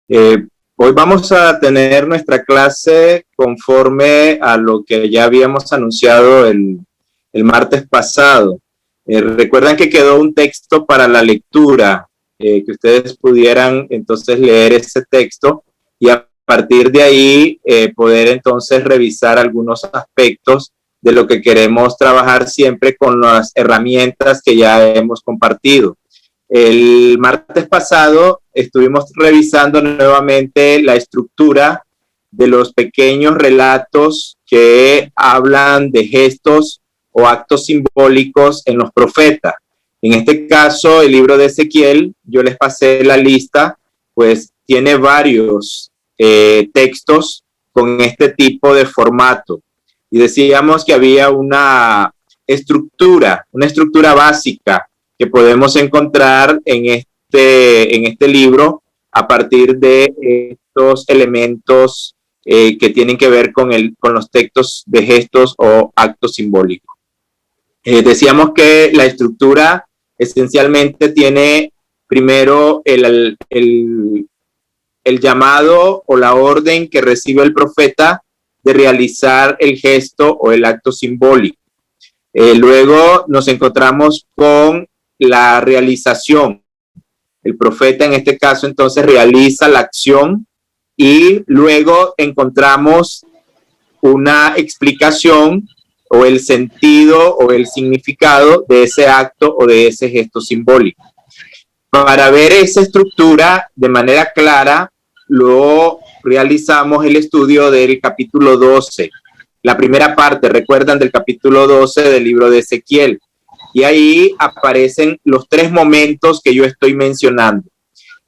Eh, Hoy vamos a tener nuestra clase conforme a lo que ya habíamos anunciado el martes pasado. Recuerdan que quedó un texto para la lectura, que ustedes pudieran entonces leer ese texto y a partir de ahí poder entonces revisar algunos aspectos de lo que queremos trabajar siempre con las herramientas que ya hemos compartido. El martes pasado estuvimos revisando nuevamente la estructura de los pequeños relatos que hablan de gestos o actos simbólicos en los profetas. En este caso, el libro de Ezequiel, yo les pasé la lista, pues tiene varios textos con este tipo de formato. Y decíamos que había una estructura básica que podemos encontrar en este libro a partir de estos elementos que tienen que ver con los textos de gestos o actos simbólicos. Decíamos que la estructura esencialmente tiene primero el llamado o la orden que recibe el profeta de realizar el gesto o el acto simbólico. Luego nos encontramos con la realización. El profeta en este caso entonces realiza la acción y luego encontramos una explicación o el sentido o el significado de ese acto o de ese gesto simbólico. Para ver esa estructura de manera clara, luego realizamos el estudio del capítulo 12, la primera parte, recuerdan, del capítulo 12 del libro de Ezequiel. Y ahí aparecen los tres momentos que yo estoy mencionando.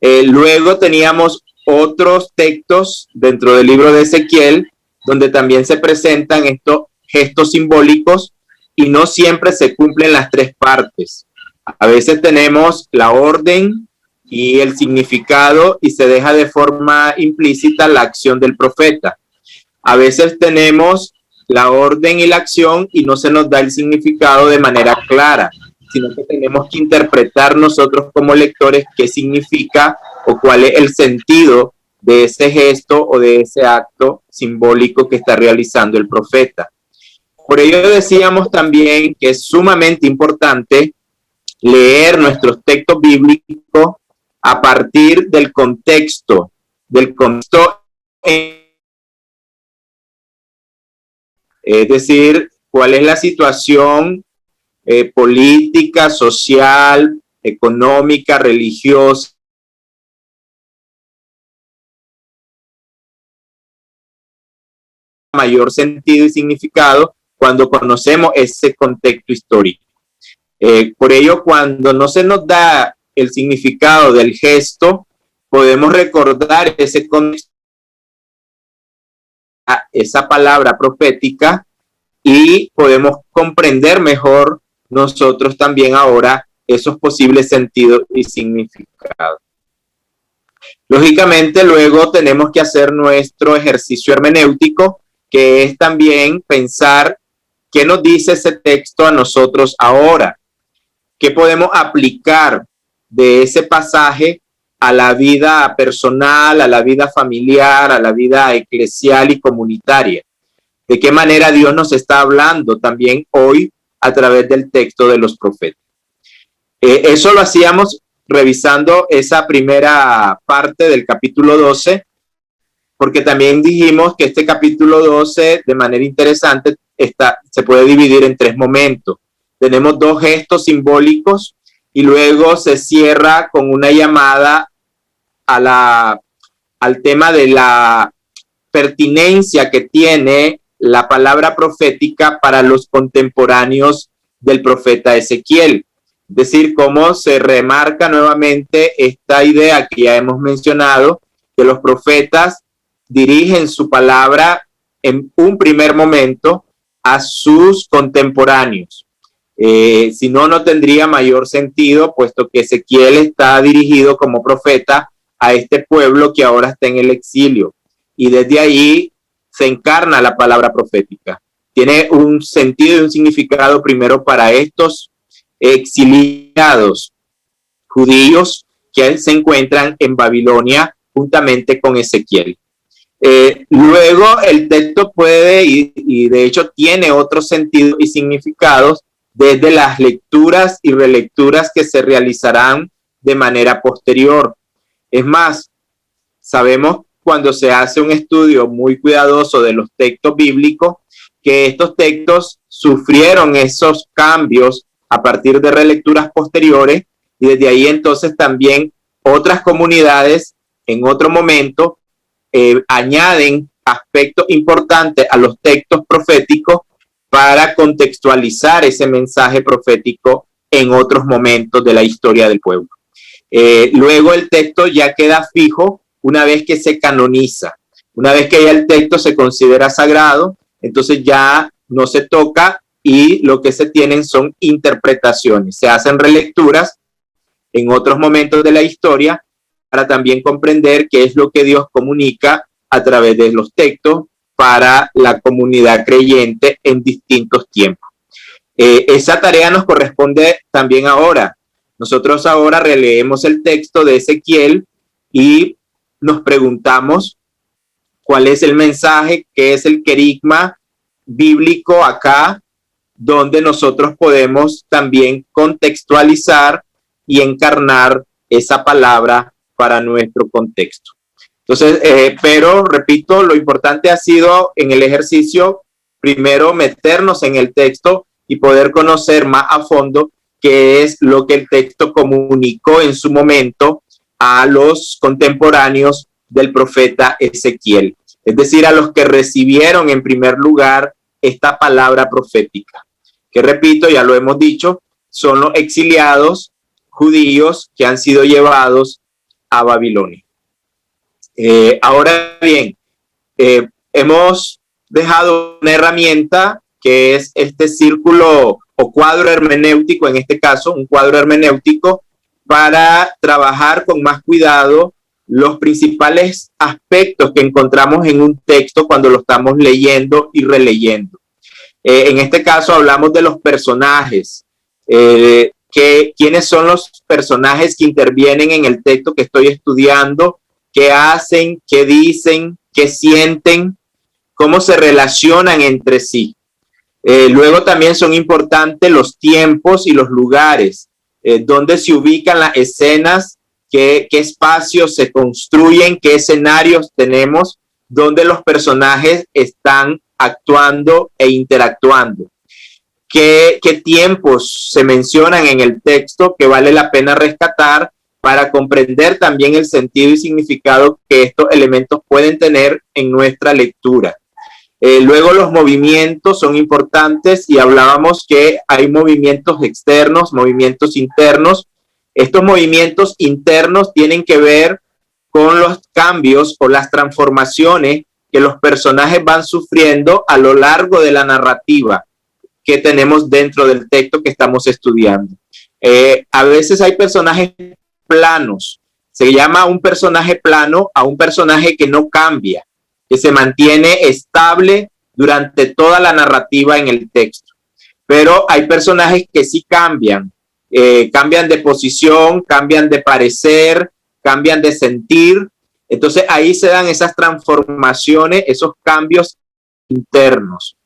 Luego teníamos otros textos dentro del libro de Ezequiel, donde también se presentan estos gestos simbólicos y no siempre se cumplen las tres partes. A veces tenemos la orden y el significado y se deja de forma implícita la acción del profeta. A veces tenemos la orden y la acción y no se nos da el significado de manera clara, sino que tenemos que interpretar nosotros como lectores qué significa o cuál es el sentido de ese gesto o de ese acto simbólico que está realizando el profeta. Por ello decíamos también que es sumamente importante leer nuestros textos bíblicos a partir del contexto es decir, cuál es la situación política, social, económica, religiosa, mayor sentido y significado cuando conocemos ese contexto histórico. Por ello, cuando no se nos da el significado del gesto, podemos recordar ese contexto, esa palabra profética, y podemos comprender mejor nosotros también ahora esos posibles sentidos y significados. Lógicamente, luego tenemos que hacer nuestro ejercicio hermenéutico, que es también pensar qué nos dice ese texto a nosotros ahora, qué podemos aplicar de ese pasaje a la vida personal, a la vida familiar, a la vida eclesial y comunitaria. De qué manera Dios nos está hablando también hoy a través del texto de los profetas. Eso lo hacíamos revisando esa primera parte del capítulo 12, porque también dijimos que este capítulo 12, de manera interesante, se puede dividir en tres momentos. Tenemos dos gestos simbólicos y luego se cierra con una llamada al tema de la pertinencia que tiene la palabra profética para los contemporáneos del profeta Ezequiel. Es decir, cómo se remarca nuevamente esta idea que ya hemos mencionado, que los profetas dirigen su palabra en un primer momento a sus contemporáneos. Si no, no tendría mayor sentido, puesto que Ezequiel está dirigido como profeta a este pueblo que ahora está en el exilio. Y desde ahí se encarna la palabra profética. Tiene un sentido y un significado primero para estos exiliados judíos que se encuentran en Babilonia juntamente con Ezequiel. Luego el texto puede y de hecho tiene otros sentidos y significados desde las lecturas y relecturas que se realizarán de manera posterior. Es más, sabemos cuando se hace un estudio muy cuidadoso de los textos bíblicos que estos textos sufrieron esos cambios a partir de relecturas posteriores y desde ahí entonces también otras comunidades en otro momento añaden aspectos importantes a los textos proféticos para contextualizar ese mensaje profético en otros momentos de la historia del pueblo. Luego el texto ya queda fijo una vez que se canoniza. Una vez que ya el texto se considera sagrado, entonces ya no se toca y lo que se tienen son interpretaciones. Se hacen relecturas en otros momentos de la historia para también comprender qué es lo que Dios comunica a través de los textos para la comunidad creyente en distintos tiempos. Esa tarea nos corresponde también ahora. Nosotros ahora releemos el texto de Ezequiel y nos preguntamos cuál es el mensaje, qué es el querigma bíblico acá, donde nosotros podemos también contextualizar y encarnar esa palabra para nuestro contexto. Entonces, pero repito, lo importante ha sido en el ejercicio, primero meternos en el texto y poder conocer más a fondo qué es lo que el texto comunicó en su momento a los contemporáneos del profeta Ezequiel, es decir, a los que recibieron en primer lugar esta palabra profética, que repito, ya lo hemos dicho, son los exiliados judíos que han sido llevados a Babilonia. Ahora bien, hemos dejado una herramienta que es este círculo o cuadro hermenéutico, en este caso, un cuadro hermenéutico para trabajar con más cuidado los principales aspectos que encontramos en un texto cuando lo estamos leyendo y releyendo. En este caso hablamos de los personajes, quiénes son los personajes que intervienen en el texto que estoy estudiando, qué hacen, qué dicen, qué sienten, cómo se relacionan entre sí. Luego también son importantes los tiempos y los lugares, dónde se ubican las escenas, qué espacios se construyen, qué escenarios tenemos, donde los personajes están actuando e interactuando. ¿Qué tiempos se mencionan en el texto que vale la pena rescatar para comprender también el sentido y significado que estos elementos pueden tener en nuestra lectura? Luego los movimientos son importantes y hablábamos que hay movimientos externos, movimientos internos. Estos movimientos internos tienen que ver con los cambios o las transformaciones que los personajes van sufriendo a lo largo de la narrativa que tenemos dentro del texto que estamos estudiando. A veces hay personajes planos. Se llama un personaje plano a un personaje que no cambia, que se mantiene estable durante toda la narrativa en el texto. Pero hay personajes que sí cambian, cambian de posición, cambian de parecer, cambian de sentir. Entonces ahí se dan esas transformaciones, esos cambios internos.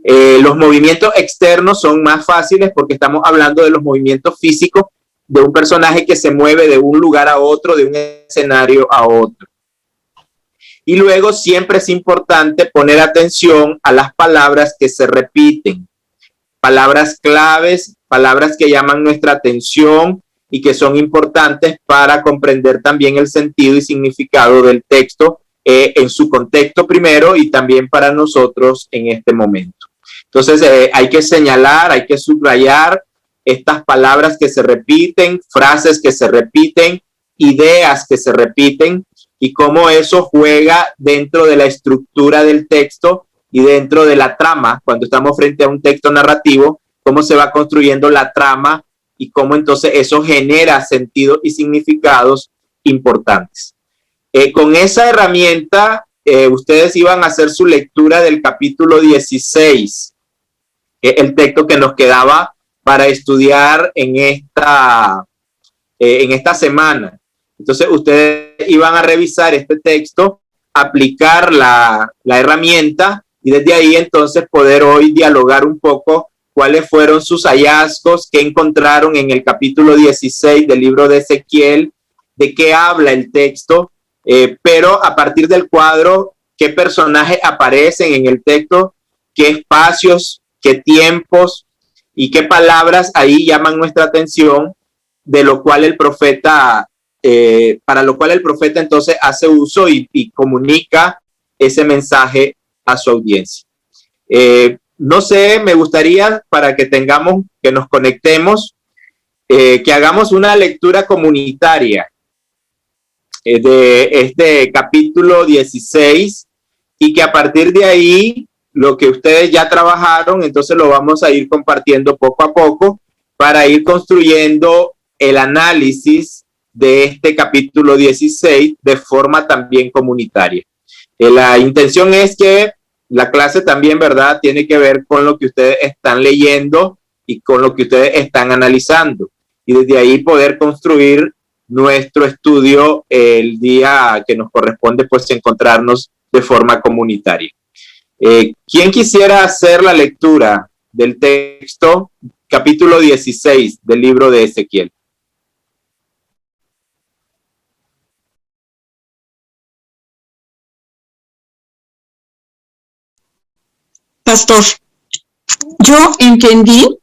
Los movimientos externos son más fáciles porque estamos hablando de los movimientos físicos de un personaje que se mueve de un lugar a otro, de un escenario a otro. Y luego siempre es importante poner atención a las palabras que se repiten, palabras claves, palabras que llaman nuestra atención y que son importantes para comprender también el sentido y significado del texto en su contexto primero y también para nosotros en este momento. Entonces hay que señalar, hay que subrayar estas palabras que se repiten, frases que se repiten, ideas que se repiten y cómo eso juega dentro de la estructura del texto y dentro de la trama. Cuando estamos frente a un texto narrativo, cómo se va construyendo la trama y cómo entonces eso genera sentidos y significados importantes. Con esa herramienta, ustedes iban a hacer su lectura del capítulo 16, el texto que nos quedaba para estudiar en esta semana. Entonces ustedes iban a revisar este texto, aplicar la herramienta y desde ahí entonces poder hoy dialogar un poco cuáles fueron sus hallazgos, qué encontraron en el capítulo 16 del libro de Ezequiel, de qué habla el texto, pero a partir del cuadro, qué personajes aparecen en el texto, qué espacios, qué tiempos y qué palabras ahí llaman nuestra atención, de lo cual el profeta, para lo cual el profeta entonces hace uso y comunica ese mensaje a su audiencia. No sé, me gustaría para que nos conectemos, que hagamos una lectura comunitaria de este capítulo 16 y que a partir de ahí lo que ustedes ya trabajaron, entonces lo vamos a ir compartiendo poco a poco para ir construyendo el análisis de este capítulo 16 de forma también comunitaria. La intención es que la clase también, ¿verdad?, tiene que ver con lo que ustedes están leyendo y con lo que ustedes están analizando. Y desde ahí poder construir nuestro estudio el día que nos corresponde, pues, encontrarnos de forma comunitaria. ¿Quién quisiera hacer la lectura del texto, capítulo 16 del libro de Ezequiel? Pastor, yo entendí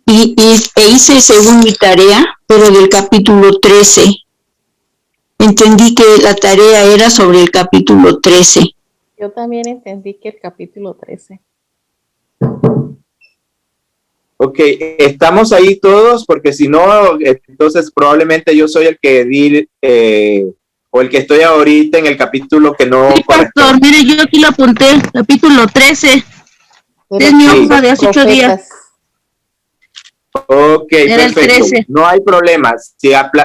e hice según mi tarea, pero del capítulo 13. Entendí que la tarea era sobre el capítulo 13. Yo también entendí que el capítulo 13. Ok, estamos ahí todos, porque si no, entonces probablemente yo soy el que di, o el que estoy ahorita en el capítulo que no. Sí, pastor, mire, yo aquí lo apunté, capítulo 13. Es mi hoja de hace 8 días. Ok, perfecto. No hay problema.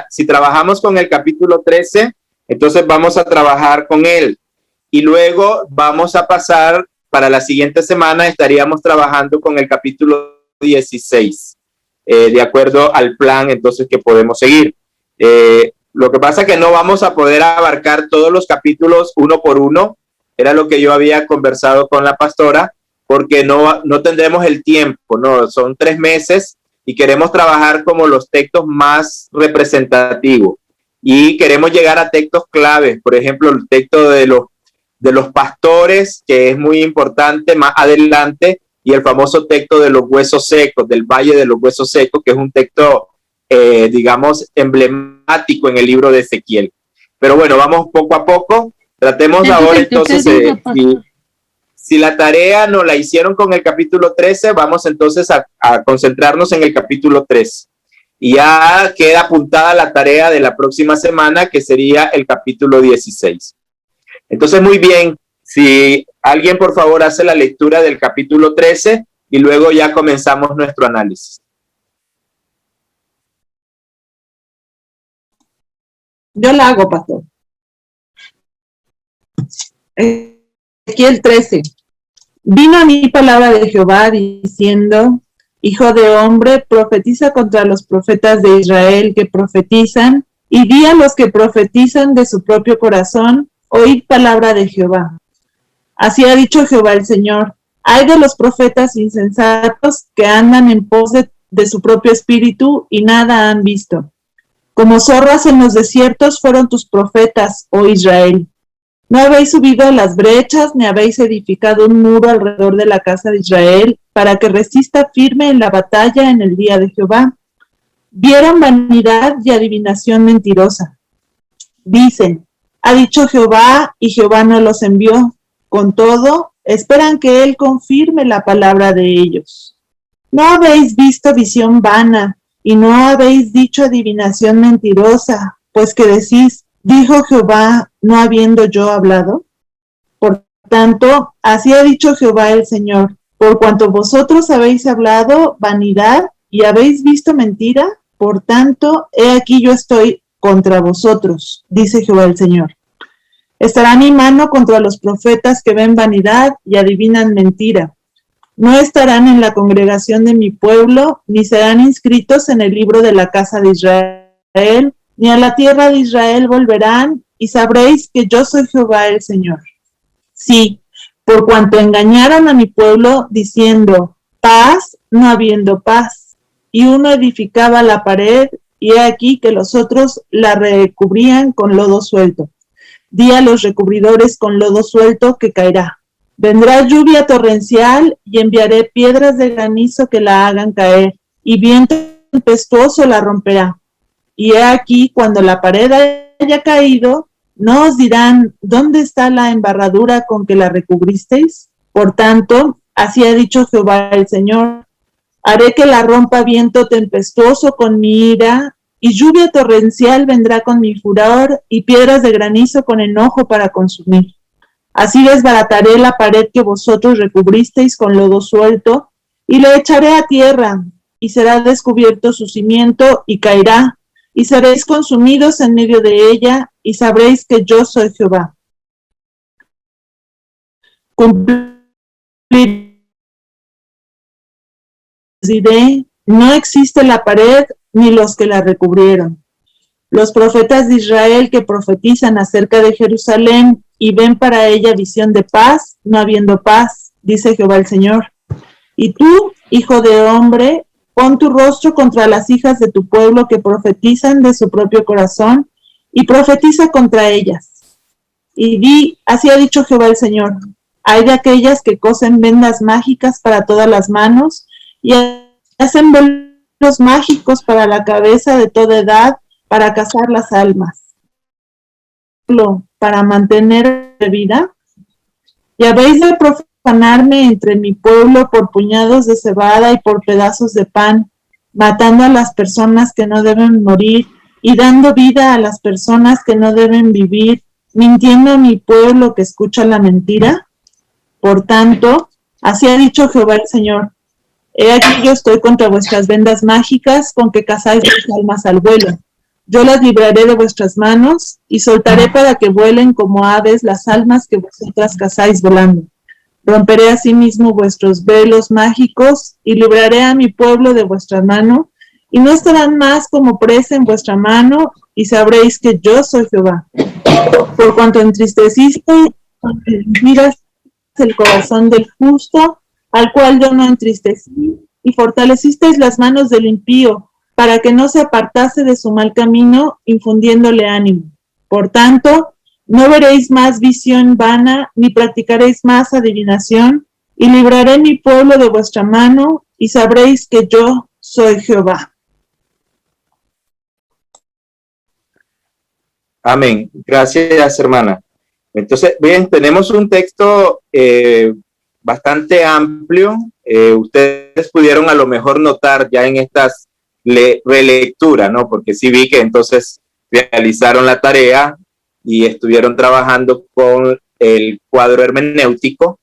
Si trabajamos con el capítulo 13, entonces vamos a trabajar con él. Y luego vamos a pasar, para la siguiente semana estaríamos trabajando con el capítulo 16, de acuerdo al plan entonces que podemos seguir. Lo que pasa es que no vamos a poder abarcar todos los capítulos uno por uno, era lo que yo había conversado con la pastora, porque no tendremos el tiempo, ¿no? Son 3 meses y queremos trabajar como los textos más representativos y queremos llegar a textos claves, por ejemplo, el texto de los pastores, que es muy importante más adelante, y el famoso texto de los huesos secos, del Valle de los Huesos Secos, que es un texto, digamos, emblemático en el libro de Ezequiel. Pero bueno, vamos poco a poco. Tratemos ahora entonces, si la tarea no la hicieron con el capítulo 13, vamos entonces a concentrarnos en el capítulo 13. Y ya queda apuntada la tarea de la próxima semana, que sería el capítulo 16. Entonces, muy bien, si alguien por favor hace la lectura del capítulo 13 y luego ya comenzamos nuestro análisis. Yo la hago, pastor. Ezequiel 13. Vino a mí palabra de Jehová diciendo: Hijo de hombre, profetiza contra los profetas de Israel que profetizan, y di a los que profetizan de su propio corazón: oíd palabra de Jehová. Así ha dicho Jehová el Señor: hay de los profetas insensatos que andan en pos de su propio espíritu y nada han visto. Como zorras en los desiertos fueron tus profetas, oh Israel. No habéis subido a las brechas, ni habéis edificado un muro alrededor de la casa de Israel, para que resista firme en la batalla en el día de Jehová. Vieron vanidad y adivinación mentirosa. Dicen: ha dicho Jehová, y Jehová no los envió. Con todo, esperan que él confirme la palabra de ellos. ¿No habéis visto visión vana, y no habéis dicho adivinación mentirosa? Pues que decís: dijo Jehová, no habiendo yo hablado. Por tanto, así ha dicho Jehová el Señor: por cuanto vosotros habéis hablado vanidad y habéis visto mentira, por tanto, he aquí yo estoy contra vosotros, dice Jehová el Señor. Estará mi mano contra los profetas que ven vanidad y adivinan mentira. No estarán en la congregación de mi pueblo, ni serán inscritos en el libro de la casa de Israel, ni a la tierra de Israel volverán, y sabréis que yo soy Jehová el Señor. Sí, por cuanto engañaron a mi pueblo, diciendo, paz, no habiendo paz, y uno edificaba la pared, y he aquí que los otros la recubrían con lodo suelto. Di a los recubridores con lodo suelto que caerá. Vendrá lluvia torrencial, y enviaré piedras de granizo que la hagan caer, y viento tempestuoso la romperá. Y he aquí, cuando la pared haya caído, ¿no os dirán dónde está la embarradura con que la recubristeis? Por tanto, así ha dicho Jehová el Señor, haré que la rompa viento tempestuoso con mi ira, y lluvia torrencial vendrá con mi furor, y piedras de granizo con enojo para consumir. Así desbarataré la pared que vosotros recubristeis con lodo suelto, y la echaré a tierra, y será descubierto su cimiento, y caerá, y seréis consumidos en medio de ella, y sabréis que yo soy Jehová. Cumpliré, diré, no existe la pared, ni los que la recubrieron. Los profetas de Israel que profetizan acerca de Jerusalén, y ven para ella visión de paz, no habiendo paz, dice Jehová el Señor. Y tú, hijo de hombre, pon tu rostro contra las hijas de tu pueblo que profetizan de su propio corazón, y profetiza contra ellas. Y di, así ha dicho Jehová el Señor, hay de aquellas que cosen vendas mágicas para todas las manos, y hacen velos mágicos para la cabeza de toda edad, para cazar las almas. Para mantener vida, y habéis de profanarme entre mi pueblo por puñados de cebada y por pedazos de pan, matando a las personas que no deben morir y dando vida a las personas que no deben vivir, mintiendo a mi pueblo que escucha la mentira. Por tanto, así ha dicho Jehová el Señor, he aquí yo estoy contra vuestras vendas mágicas con que cazáis las almas al vuelo. Yo las libraré de vuestras manos y soltaré para que vuelen como aves las almas que vosotras cazáis volando. Romperé asimismo vuestros velos mágicos y libraré a mi pueblo de vuestra mano, y no estarán más como presa en vuestra mano, y sabréis que yo soy Jehová. Por cuanto entristeciste miras el corazón del justo, al cual yo no entristecí, y fortalecisteis las manos del impío, para que no se apartase de su mal camino, infundiéndole ánimo. Por tanto, no veréis más visión vana, ni practicaréis más adivinación, y libraré mi pueblo de vuestra mano, y sabréis que yo soy Jehová. Amén. Gracias, hermana. Entonces, bien, tenemos un texto bastante amplio. Ustedes pudieron a lo mejor notar ya en estas relectura, ¿no? Porque sí vi que entonces realizaron la tarea y estuvieron trabajando con el cuadro hermenéutico.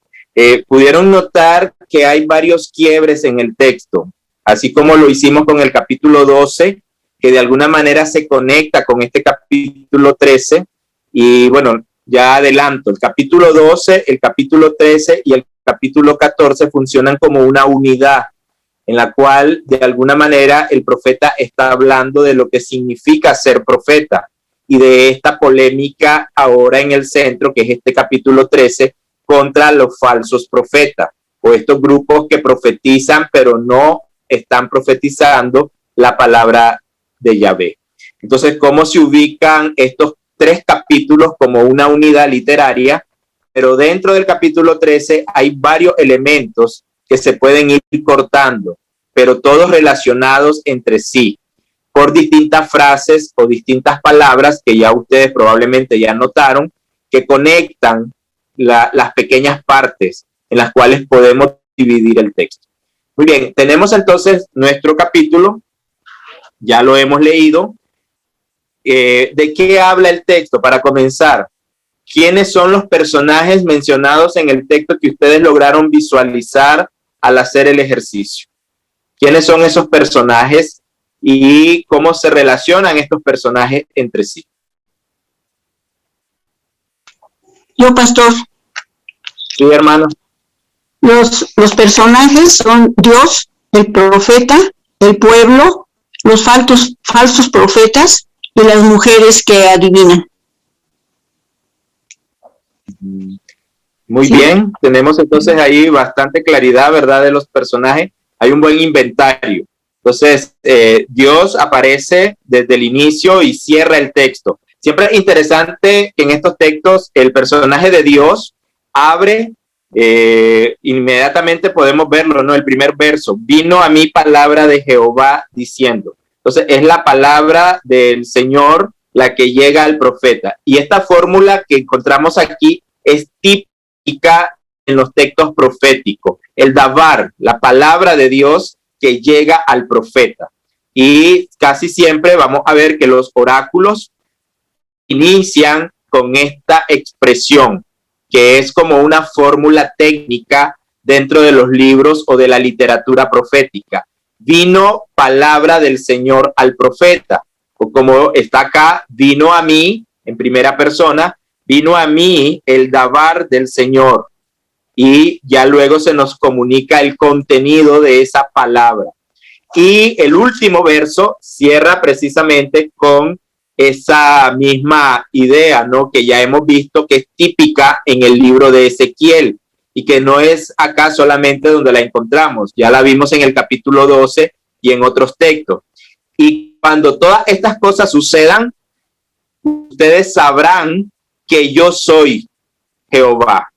Pudieron notar que hay varios quiebres en el texto, así como lo hicimos con el capítulo 12, que de alguna manera se conecta con este capítulo 13. Y bueno, ya adelanto, el capítulo 12, el capítulo 13 y el capítulo 14 funcionan como una unidad, en la cual de alguna manera el profeta está hablando de lo que significa ser profeta y de esta polémica ahora en el centro, que es este capítulo 13, contra los falsos profetas, o estos grupos que profetizan pero no están profetizando la palabra de Yahvé. Entonces, ¿cómo se ubican estos tres capítulos como una unidad literaria? Pero dentro del capítulo 13 hay varios elementos que se pueden ir cortando, pero todos relacionados entre sí por distintas frases o distintas palabras que ya ustedes probablemente ya notaron, que conectan las pequeñas partes en las cuales podemos dividir el texto. Muy bien, tenemos entonces nuestro capítulo, ya lo hemos leído. ¿De qué habla el texto? Para comenzar, ¿quiénes son los personajes mencionados en el texto que ustedes lograron visualizar al hacer el ejercicio? ¿Quiénes son esos personajes y cómo se relacionan estos personajes entre sí? Yo, pastor. Sí, hermano. Los personajes son Dios, el profeta, el pueblo, los falsos profetas de las mujeres que adivinan. Muy Sí. bien, tenemos entonces ahí bastante claridad, ¿verdad?, de los personajes. Hay un buen inventario. Entonces, Dios aparece desde el inicio y cierra el texto. Siempre es interesante que en estos textos el personaje de Dios abre, inmediatamente podemos verlo, ¿no? El primer verso, vino a mí palabra de Jehová diciendo. Entonces, es la palabra del Señor la que llega al profeta. Y esta fórmula que encontramos aquí es típica en los textos proféticos. El davar, la palabra de Dios que llega al profeta. Y casi siempre vamos a ver que los oráculos inician con esta expresión, que es como una fórmula técnica dentro de los libros o de la literatura profética. Vino palabra del Señor al profeta, o como está acá, vino a mí, en primera persona, vino a mí el davar del Señor. Y ya luego se nos comunica el contenido de esa palabra. Y el último verso cierra precisamente con esa misma idea, ¿no?, que ya hemos visto que es típica en el libro de Ezequiel y que no es acá solamente donde la encontramos, ya la vimos en el capítulo 12 y en otros textos. Y cuando todas estas cosas sucedan, ustedes sabrán que yo soy Jehová,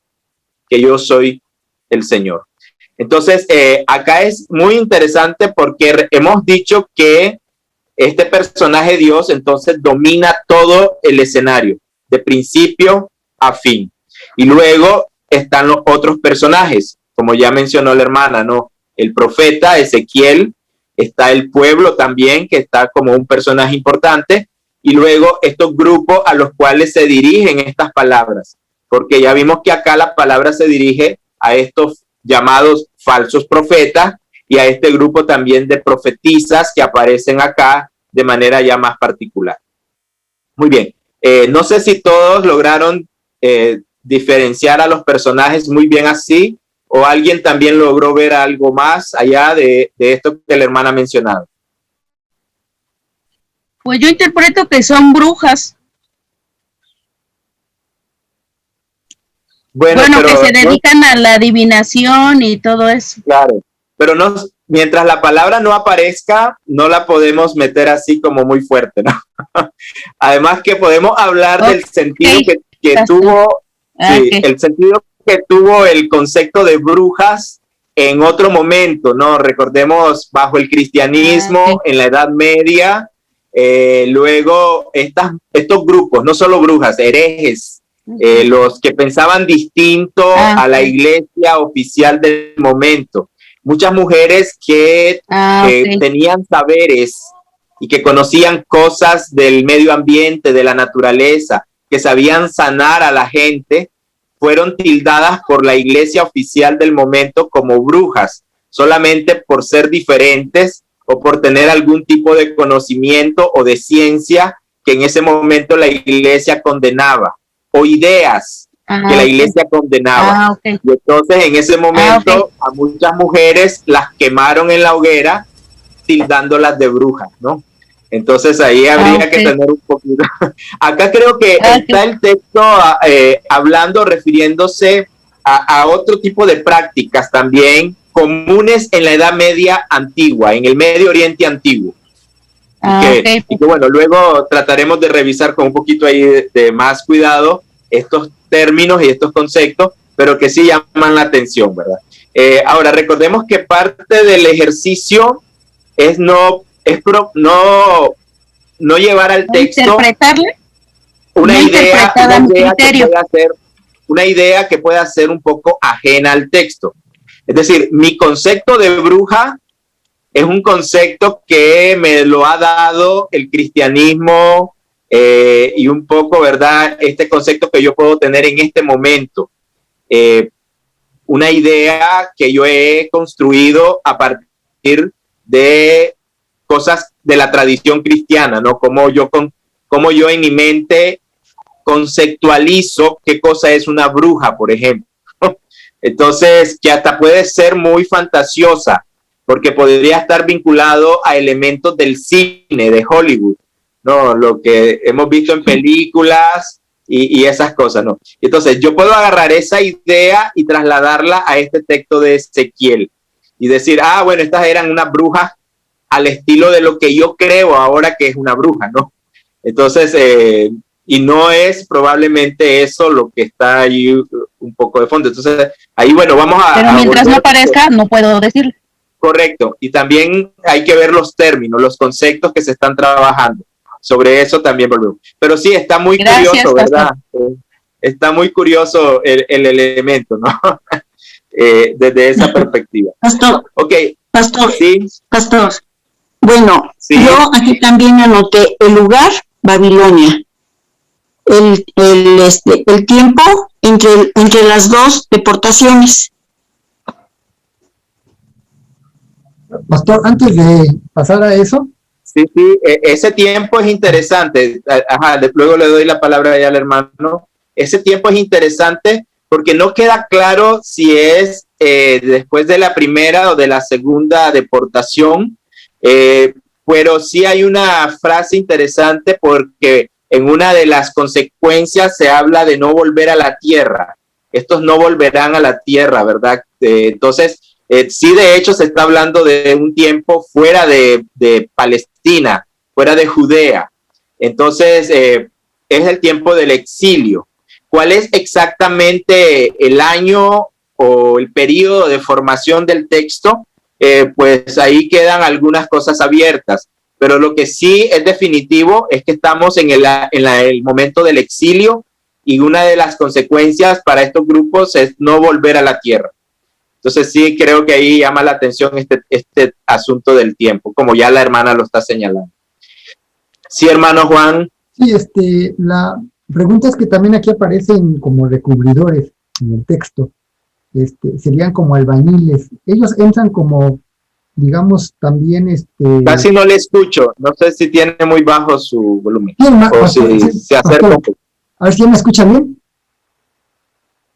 que yo soy el Señor. Entonces, acá es muy interesante porque hemos dicho que este personaje Dios entonces domina todo el escenario, de principio a fin. Y luego están los otros personajes, como ya mencionó la hermana, ¿no? El profeta Ezequiel, está el pueblo también, que está como un personaje importante, y luego estos grupos a los cuales se dirigen estas palabras, porque ya vimos que acá la palabra se dirige a estos llamados falsos profetas y a este grupo también de profetisas que aparecen acá de manera ya más particular. Muy bien, no sé si todos lograron diferenciar a los personajes muy bien así, o alguien también logró ver algo más allá de esto que la hermana ha mencionado. Pues yo interpreto que son brujas. Bueno, pero, que se dedican a la adivinación y todo eso. Claro, pero no, mientras la palabra no aparezca, no la podemos meter así como muy fuerte, ¿no? Además que podemos hablar del sentido que tuvo, sí, el sentido que tuvo el concepto de brujas en otro momento, ¿no? Recordemos bajo el cristianismo, en la Edad Media, luego estos grupos, no solo brujas, herejes, los que pensaban distinto a la iglesia oficial del momento. Muchas mujeres que tenían saberes y que conocían cosas del medio ambiente, de la naturaleza, que sabían sanar a la gente, fueron tildadas por la iglesia oficial del momento como brujas, solamente por ser diferentes o por tener algún tipo de conocimiento o de ciencia que en ese momento la iglesia condenaba, o ideas que la iglesia condenaba. Y entonces en ese momento a muchas mujeres las quemaron en la hoguera, tildándolas de brujas, ¿no? Entonces ahí habría que tener un poquito. Acá creo que está el texto hablando, refiriéndose a otro tipo de prácticas también comunes en la Edad Media antigua, en el Medio Oriente antiguo. Y que bueno, luego trataremos de revisar con un poquito ahí de más cuidado estos términos y estos conceptos, pero que sí llaman la atención, ¿verdad? Ahora, recordemos que parte del ejercicio es no llevar al texto interpretarle una idea que pueda ser un poco ajena al texto. Es decir, mi concepto de bruja es un concepto que me lo ha dado el cristianismo y un poco, ¿verdad?, este concepto que yo puedo tener en este momento. Una idea que yo he construido a partir de cosas de la tradición cristiana, ¿no? Como yo en mi mente conceptualizo qué cosa es una bruja, por ejemplo. Entonces, que hasta puede ser muy fantasiosa, porque podría estar vinculado a elementos del cine, de Hollywood, ¿no? Lo que hemos visto en películas y esas cosas, ¿no? Entonces, yo puedo agarrar esa idea y trasladarla a este texto de Ezequiel y decir, bueno, estas eran unas brujas al estilo de lo que yo creo ahora que es una bruja, ¿no? Entonces, y no es probablemente eso lo que está ahí un poco de fondo. Entonces, ahí, bueno, vamos a... Pero mientras no aparezca, no puedo decirlo. Correcto. Y también hay que ver los términos, los conceptos que se están trabajando. Sobre eso también volvemos. Pero sí, está muy curioso, ¿verdad? Está muy curioso el elemento, ¿no? Desde esa perspectiva. Pastor. Ok. Pastor. Sí. Pastor. Bueno, sí. Yo aquí también anoté el lugar, Babilonia. El tiempo entre las dos deportaciones. Pastor, antes de pasar a eso. Sí, ese tiempo es interesante. Luego le doy la palabra ya al hermano. Ese tiempo es interesante porque no queda claro si es después de la primera o de la segunda deportación, pero sí hay una frase interesante porque en una de las consecuencias se habla de no volver a la tierra. Estos no volverán a la tierra, ¿verdad? Entonces, sí, de hecho, se está hablando de un tiempo fuera de Palestina, fuera de Judea. Entonces, es el tiempo del exilio. ¿Cuál es exactamente el año o el periodo de formación del texto? Pues ahí quedan algunas cosas abiertas. Pero lo que sí es definitivo es que estamos en el momento del exilio y una de las consecuencias para estos grupos es no volver a la tierra. Entonces sí creo que ahí llama la atención este asunto del tiempo, como ya la hermana lo está señalando. Sí, hermano Juan. Sí, la pregunta es que también aquí aparecen como recubridores en el texto. Serían como albañiles. Ellos entran como, digamos, también Casi no le escucho. No sé si tiene muy bajo su volumen. O si se acerca un poco. A ver si ya me escucha bien.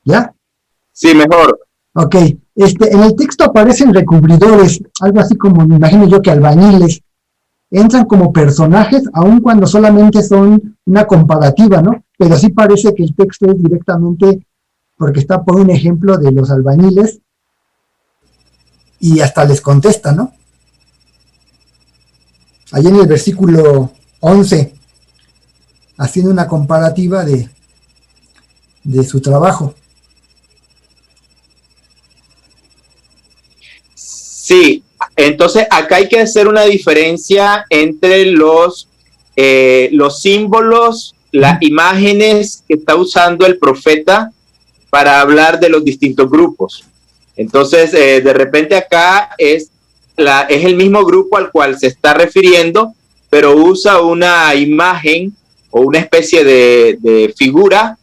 ¿Ya? Sí, mejor. Ok. En el texto aparecen recubridores, algo así como, me imagino yo que albañiles. Entran como personajes, aun cuando solamente son una comparativa, ¿no? Pero sí parece que el texto es directamente, porque está por un ejemplo de los albañiles, y hasta les contesta, ¿no? Allí en el versículo 11, haciendo una comparativa de su trabajo. Sí, entonces acá hay que hacer una diferencia entre los símbolos, las imágenes que está usando el profeta para hablar de los distintos grupos. Entonces, de repente acá es el mismo grupo al cual se está refiriendo, pero usa una imagen o una especie de figura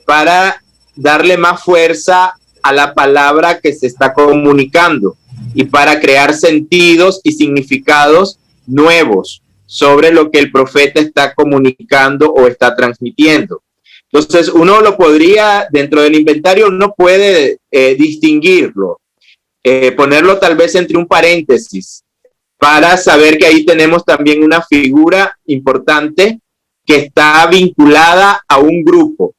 para darle más fuerza a la palabra que se está comunicando y para crear sentidos y significados nuevos sobre lo que el profeta está comunicando o está transmitiendo. Entonces, uno lo podría, dentro del inventario, uno puede distinguirlo, ponerlo tal vez entre un paréntesis, para saber que ahí tenemos también una figura importante que está vinculada a un grupo.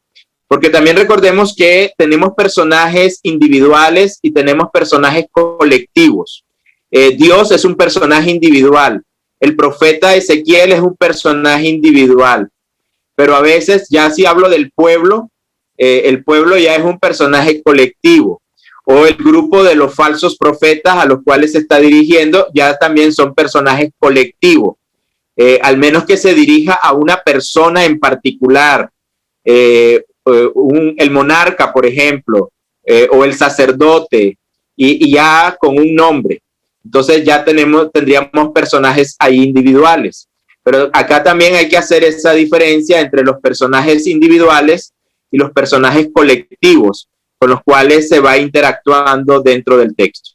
Porque también recordemos que tenemos personajes individuales y tenemos personajes colectivos. Dios es un personaje individual. El profeta Ezequiel es un personaje individual. Pero a veces, ya si hablo del pueblo, el pueblo ya es un personaje colectivo. O el grupo de los falsos profetas a los cuales se está dirigiendo ya también son personajes colectivos. Al menos que se dirija a una persona en particular. El monarca, por ejemplo, o el sacerdote, y ya con un nombre. Entonces ya tendríamos personajes ahí individuales. Pero acá también hay que hacer esa diferencia entre los personajes individuales y los personajes colectivos con los cuales se va interactuando dentro del texto.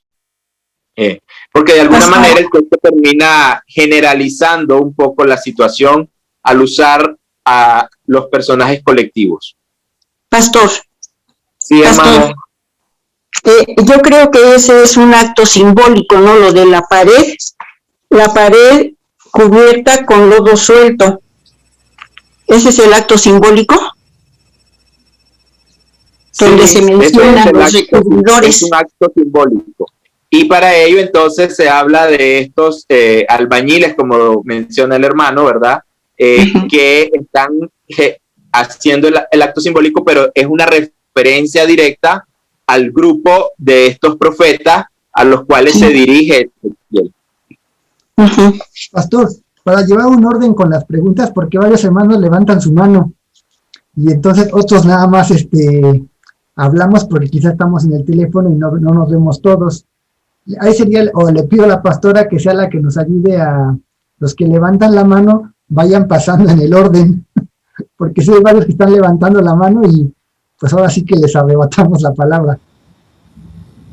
Porque de alguna manera el texto termina generalizando un poco la situación al usar a los personajes colectivos. Pastor. Sí, hermano. Yo creo que ese es un acto simbólico, ¿no? Lo de la pared cubierta con lodo suelto. ¿Ese es el acto simbólico? Donde se mencionan los recubridores. Es un acto simbólico. Y para ello entonces se habla de estos albañiles, como menciona el hermano, ¿verdad? Que están haciendo el acto simbólico, pero es una referencia directa al grupo de estos profetas a los cuales se dirige Ezequiel. Pastor, para llevar un orden con las preguntas, porque varios hermanos levantan su mano y entonces otros nada más hablamos porque quizás estamos en el teléfono y no nos vemos todos. Ahí sería, o le pido a la pastora que sea la que nos ayude a los que levantan la mano, vayan pasando en el orden, porque sí hay varios que están levantando la mano y pues ahora sí que les arrebatamos la palabra.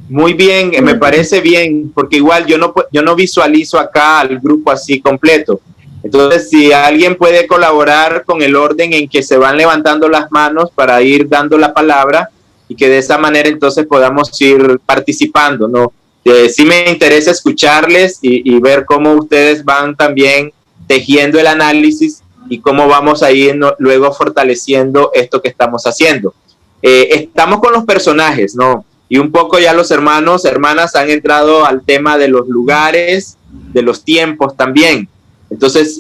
Muy bien, me parece bien, porque igual yo no visualizo acá al grupo así completo. Entonces, si alguien puede colaborar con el orden en que se van levantando las manos para ir dando la palabra y que de esa manera entonces podamos ir participando, ¿no? Sí me interesa escucharles y ver cómo ustedes van también tejiendo el análisis y cómo vamos a ir luego fortaleciendo esto que estamos haciendo. Estamos con los personajes, ¿no? Y un poco ya los hermanos, hermanas han entrado al tema de los lugares, de los tiempos también. Entonces,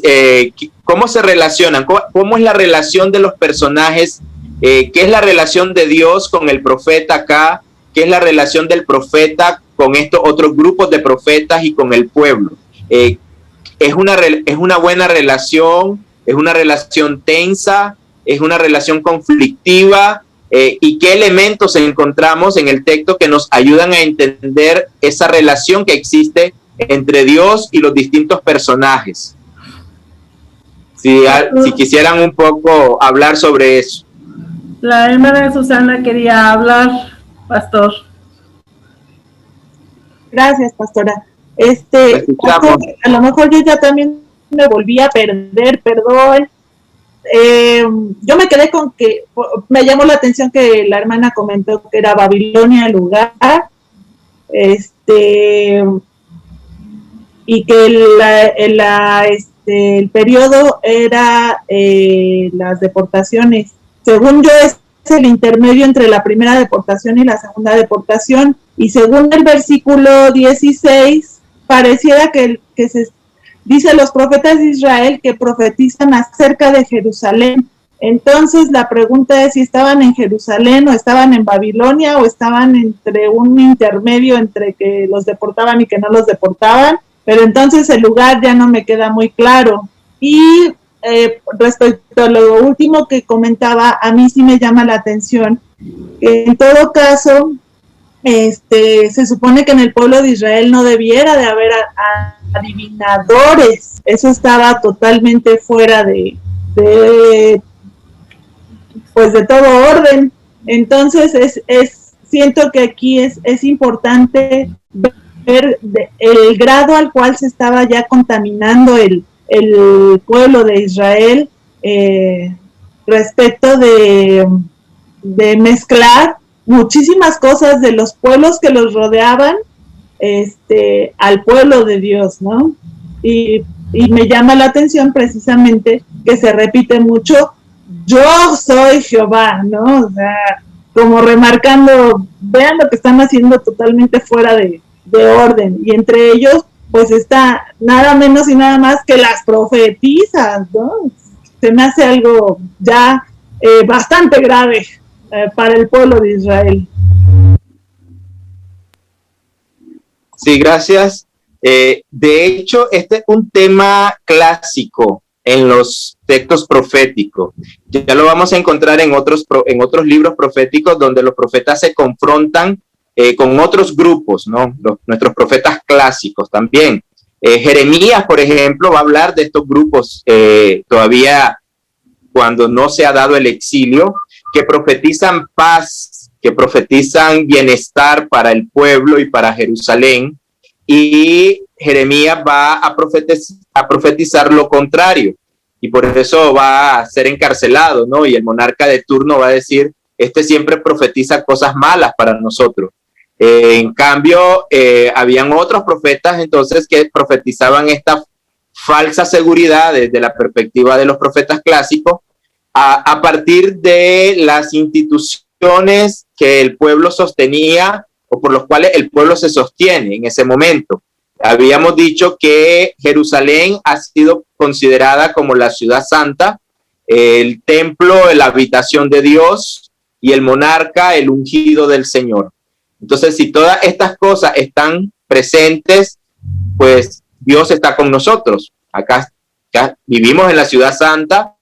¿cómo se relacionan? ¿Cómo es la relación de los personajes? ¿Qué es la relación de Dios con el profeta acá? ¿Qué es la relación del profeta con estos otros grupos de profetas y con el pueblo? ¿Es una buena relación? ¿Es una relación tensa? ¿Es una relación conflictiva? ¿Y qué elementos encontramos en el texto que nos ayudan a entender esa relación que existe entre Dios y los distintos personajes? Si quisieran un poco hablar sobre eso. La hermana Susana quería hablar, pastor. Gracias, pastora. Pastor, a lo mejor yo ya también me volví a perder, perdón. Yo me quedé con que me llamó la atención que la hermana comentó que era Babilonia el lugar, y que el periodo era las deportaciones. Según yo es el intermedio entre la primera deportación y la segunda deportación, y según el versículo 16 pareciera que se dice los profetas de Israel que profetizan acerca de Jerusalén. Entonces la pregunta es si estaban en Jerusalén o estaban en Babilonia o estaban entre un intermedio entre que los deportaban y que no los deportaban, pero entonces el lugar ya no me queda muy claro. Y respecto a lo último que comentaba, a mí sí me llama la atención que en todo caso se supone que en el pueblo de Israel no debiera de haber adivinadores, eso estaba totalmente fuera de todo orden. Entonces siento que aquí es importante ver el grado al cual se estaba ya contaminando el pueblo de Israel respecto de mezclar muchísimas cosas de los pueblos que los rodeaban al pueblo de Dios, ¿no? Y me llama la atención precisamente que se repite mucho, yo soy Jehová, ¿no? O sea, como remarcando, vean lo que están haciendo totalmente fuera de orden, y entre ellos pues está nada menos y nada más que las profetisas, ¿no? Se me hace algo ya bastante grave para el pueblo de Israel. Sí, gracias. De hecho, este es un tema clásico en los textos proféticos. Ya lo vamos a encontrar en otros libros proféticos donde los profetas se confrontan con otros grupos, ¿no? Nuestros profetas clásicos también. Jeremías, por ejemplo, va a hablar de estos grupos todavía cuando no se ha dado el exilio, que profetizan paz, que profetizan bienestar para el pueblo y para Jerusalén, y Jeremías va a profetizar lo contrario, y por eso va a ser encarcelado, ¿no? Y el monarca de turno va a decir, siempre profetiza cosas malas para nosotros. En cambio, habían otros profetas entonces que profetizaban esta falsa seguridad desde la perspectiva de los profetas clásicos, a partir de las instituciones que el pueblo sostenía o por los cuales el pueblo se sostiene en ese momento. Habíamos dicho que Jerusalén ha sido considerada como la ciudad santa, el templo, la habitación de Dios, y el monarca, el ungido del Señor. Entonces, si todas estas cosas están presentes, pues Dios está con nosotros. Acá vivimos en la ciudad santa,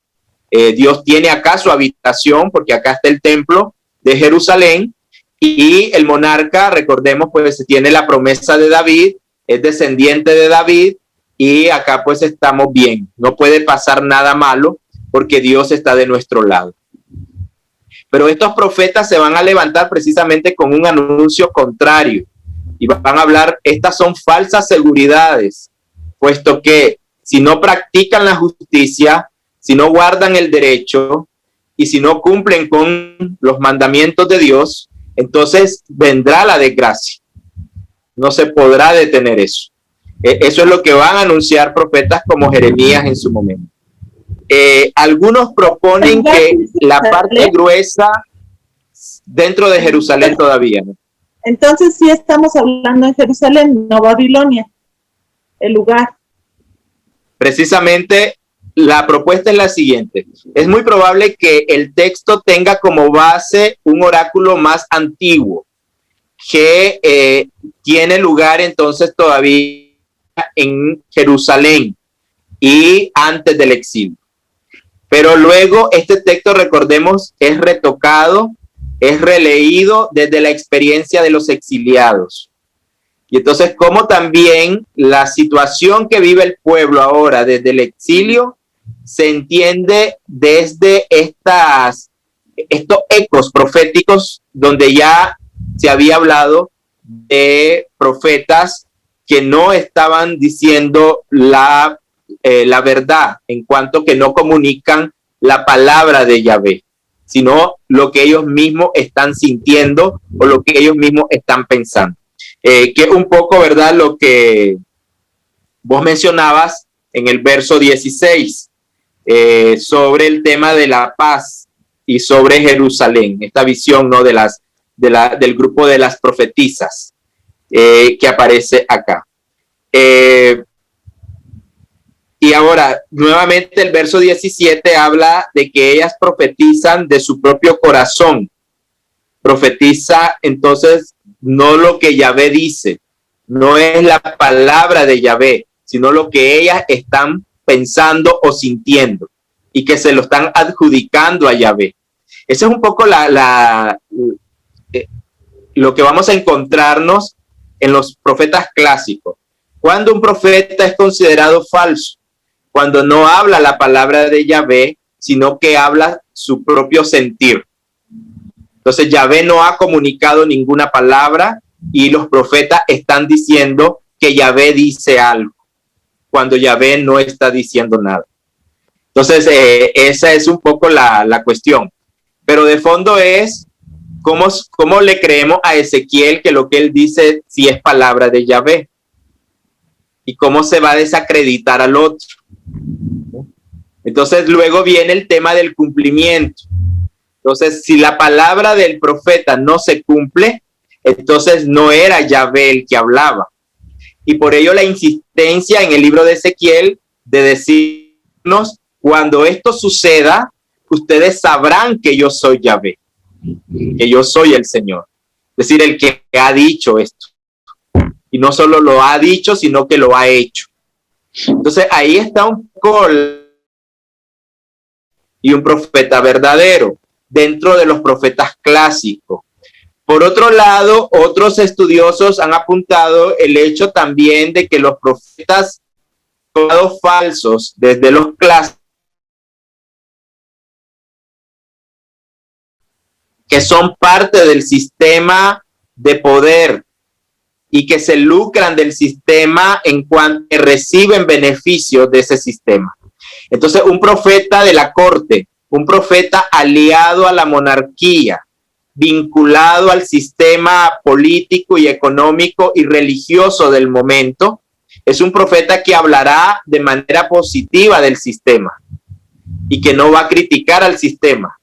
Dios tiene acá su habitación, porque acá está el templo de Jerusalén, y el monarca, recordemos, pues tiene la promesa de David, es descendiente de David, y acá pues estamos bien. No puede pasar nada malo, porque Dios está de nuestro lado. Pero estos profetas se van a levantar precisamente con un anuncio contrario y van a hablar, estas son falsas seguridades, puesto que si no practican la justicia, si no guardan el derecho y si no cumplen con los mandamientos de Dios, entonces vendrá la desgracia. No se podrá detener eso. Eso es lo que van a anunciar profetas como Jeremías en su momento. Algunos proponen que la parte gruesa dentro de Jerusalén todavía, ¿no? Entonces sí estamos hablando en Jerusalén, no Babilonia, el lugar. Precisamente la propuesta es la siguiente. Es muy probable que el texto tenga como base un oráculo más antiguo que tiene lugar entonces todavía en Jerusalén y antes del exilio. Pero luego este texto, recordemos, es retocado, es releído desde la experiencia de los exiliados. Y entonces, como también la situación que vive el pueblo ahora desde el exilio se entiende desde estos ecos proféticos donde ya se había hablado de profetas que no estaban diciendo la verdad, en cuanto que no comunican la palabra de Yahvé, sino lo que ellos mismos están sintiendo o lo que ellos mismos están pensando. Que es un poco, ¿verdad?, lo que vos mencionabas en el verso 16, sobre el tema de la paz y sobre Jerusalén, esta visión, ¿no?, del grupo de las profetisas que aparece acá. Y ahora, nuevamente el verso 17 habla de que ellas profetizan de su propio corazón. Profetiza entonces no lo que Yahvé dice, no es la palabra de Yahvé, sino lo que ellas están pensando o sintiendo y que se lo están adjudicando a Yahvé. Eso es un poco lo que vamos a encontrarnos en los profetas clásicos. Cuando un profeta es considerado falso, cuando no habla la palabra de Yahvé, sino que habla su propio sentir. Entonces Yahvé no ha comunicado ninguna palabra y los profetas están diciendo que Yahvé dice algo, cuando Yahvé no está diciendo nada. Entonces esa es un poco la cuestión. Pero de fondo es cómo le creemos a Ezequiel que lo que él dice sí es palabra de Yahvé. Y cómo se va a desacreditar al otro. Entonces luego viene el tema del cumplimiento. Entonces, si la palabra del profeta no se cumple, entonces no era Yahvé el que hablaba. Y por ello la insistencia en el libro de Ezequiel de decirnos, cuando esto suceda, ustedes sabrán que yo soy Yahvé, que yo soy el Señor. Es decir, el que ha dicho esto. Y no solo lo ha dicho, sino que lo ha hecho. Entonces ahí está un poco y un profeta verdadero dentro de los profetas clásicos. Por otro lado, otros estudiosos han apuntado el hecho también de que los profetas falsos desde los clásicos, que son parte del sistema de poder y que se lucran del sistema en cuanto que reciben beneficios de ese sistema. Entonces, un profeta de la corte, un profeta aliado a la monarquía, vinculado al sistema político y económico y religioso del momento, es un profeta que hablará de manera positiva del sistema. y que no va a criticar al sistema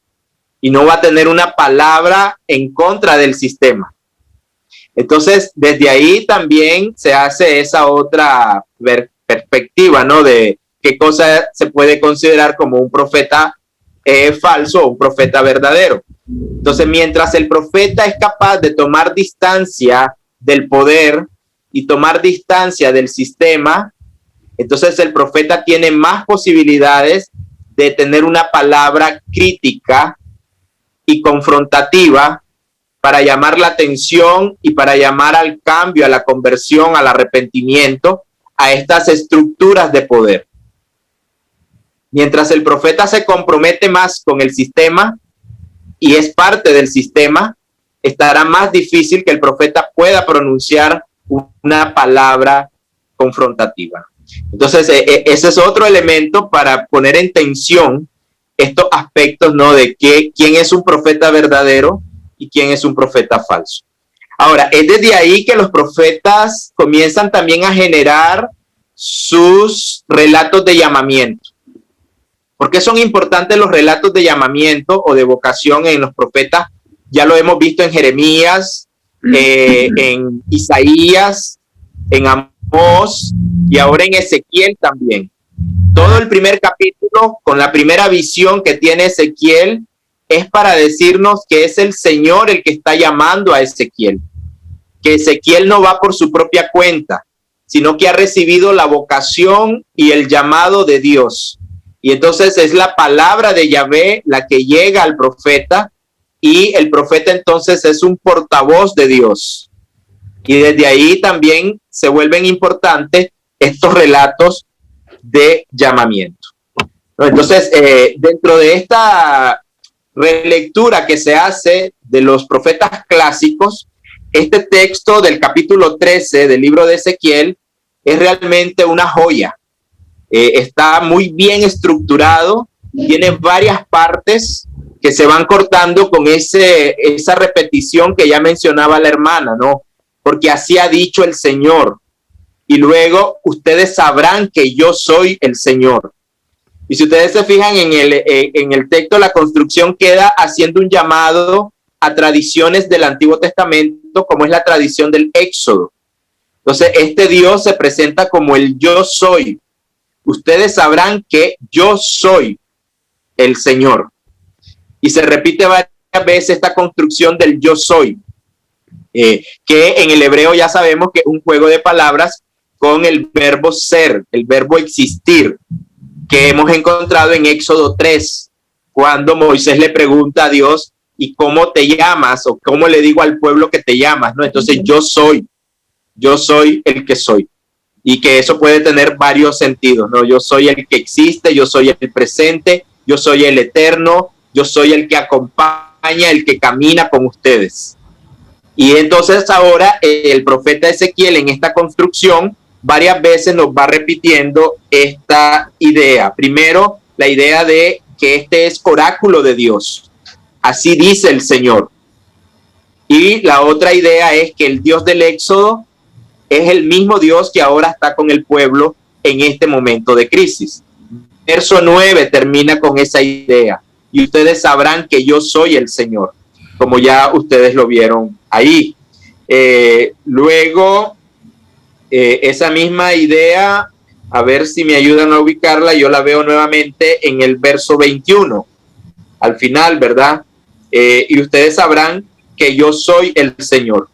y no va a tener una palabra en contra del sistema. Entonces, desde ahí también se hace esa otra perspectiva, ¿no? De qué cosa se puede considerar como un profeta falso o un profeta verdadero. Entonces, mientras el profeta es capaz de tomar distancia del poder y tomar distancia del sistema, entonces el profeta tiene más posibilidades de tener una palabra crítica y confrontativa para llamar la atención y para llamar al cambio, a la conversión, al arrepentimiento, a estas estructuras de poder. Mientras el profeta se compromete más con el sistema y es parte del sistema, estará más difícil que el profeta pueda pronunciar una palabra confrontativa. Entonces, ese es otro elemento para poner en tensión estos aspectos, ¿no? De quién es un profeta verdadero y quién es un profeta falso. Ahora, es desde ahí que los profetas comienzan también a generar sus relatos de llamamiento. ¿Por qué son importantes los relatos de llamamiento o de vocación en los profetas? Ya lo hemos visto en Jeremías, en Isaías, en Amós y ahora en Ezequiel también. Todo el primer capítulo, con la primera visión que tiene Ezequiel, es para decirnos que es el Señor el que está llamando a Ezequiel. Que Ezequiel no va por su propia cuenta, sino que ha recibido la vocación y el llamado de Dios. Y entonces es la palabra de Yahvé la que llega al profeta y el profeta entonces es un portavoz de Dios. Y desde ahí también se vuelven importantes estos relatos de llamamiento. Entonces, dentro de esta relectura que se hace de los profetas clásicos, este texto del capítulo 13 del libro de Ezequiel es realmente una joya. Está muy bien estructurado, tiene varias partes que se van cortando con esa repetición que ya mencionaba la hermana, ¿no? Porque así ha dicho el Señor. Y luego ustedes sabrán que yo soy el Señor. Y si ustedes se fijan en el texto, la construcción queda haciendo un llamado a tradiciones del Antiguo Testamento, como es la tradición del Éxodo. Entonces, este Dios se presenta como el yo soy. Ustedes sabrán que yo soy el Señor. Y se repite varias veces esta construcción del yo soy, que en el hebreo ya sabemos que es un juego de palabras con el verbo ser, el verbo existir, que hemos encontrado en Éxodo 3, cuando Moisés le pregunta a Dios, ¿y cómo te llamas? O ¿cómo le digo al pueblo que te llamas? ¿No? Entonces yo soy el que soy. Y que eso puede tener varios sentidos, ¿no? Yo soy el que existe, yo soy el presente, yo soy el eterno, yo soy el que acompaña, el que camina con ustedes. Y entonces ahora el profeta Ezequiel en esta construcción varias veces nos va repitiendo esta idea. Primero, la idea de que este es oráculo de Dios. Así dice el Señor. Y la otra idea es que el Dios del Éxodo es el mismo Dios que ahora está con el pueblo en este momento de crisis. Verso 9 termina con esa idea. Y ustedes sabrán que yo soy el Señor, como ya ustedes lo vieron ahí. Luego, esa misma idea, a ver si me ayudan a ubicarla, yo la veo nuevamente en el verso 21, al final, ¿verdad? Y ustedes sabrán que yo soy el Señor.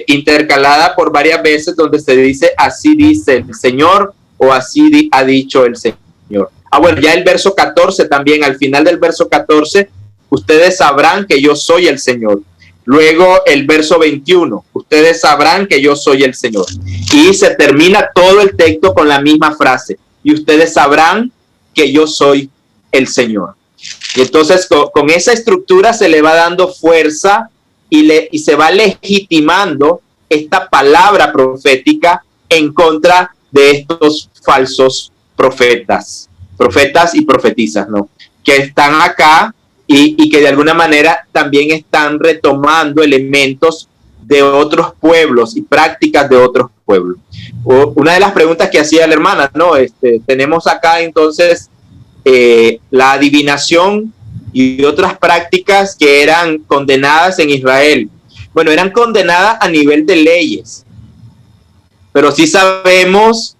Intercalada por varias veces donde se dice así dice el Señor o así ha dicho el Señor. Bueno, ya el verso 14 también, al final del verso 14, ustedes sabrán que yo soy el Señor. Luego el verso 21, ustedes sabrán que yo soy el Señor. Y se termina todo el texto con la misma frase. Y ustedes sabrán que yo soy el Señor. Y entonces con esa estructura se le va dando fuerza y se va legitimando esta palabra profética en contra de estos falsos profetas y profetisas, ¿no? Que están acá y que de alguna manera también están retomando elementos de otros pueblos y prácticas de otros pueblos. Una de las preguntas que hacía la hermana, ¿no? Tenemos acá entonces la adivinación y otras prácticas que eran condenadas en Israel. Bueno, eran condenadas a nivel de leyes, pero sí sabemos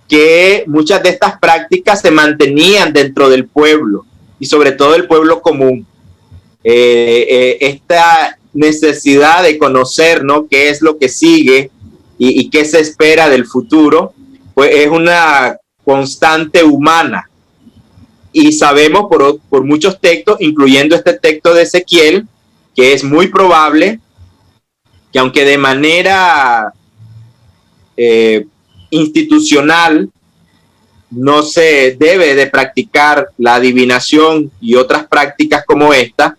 que muchas de estas prácticas se mantenían dentro del pueblo y sobre todo el pueblo común. Esta necesidad de conocer, ¿no?, qué es lo que sigue y qué se espera del futuro, pues es una constante humana. Y sabemos por muchos textos, incluyendo este texto de Ezequiel, que es muy probable que aunque de manera institucional no se debe de practicar la adivinación y otras prácticas como esta,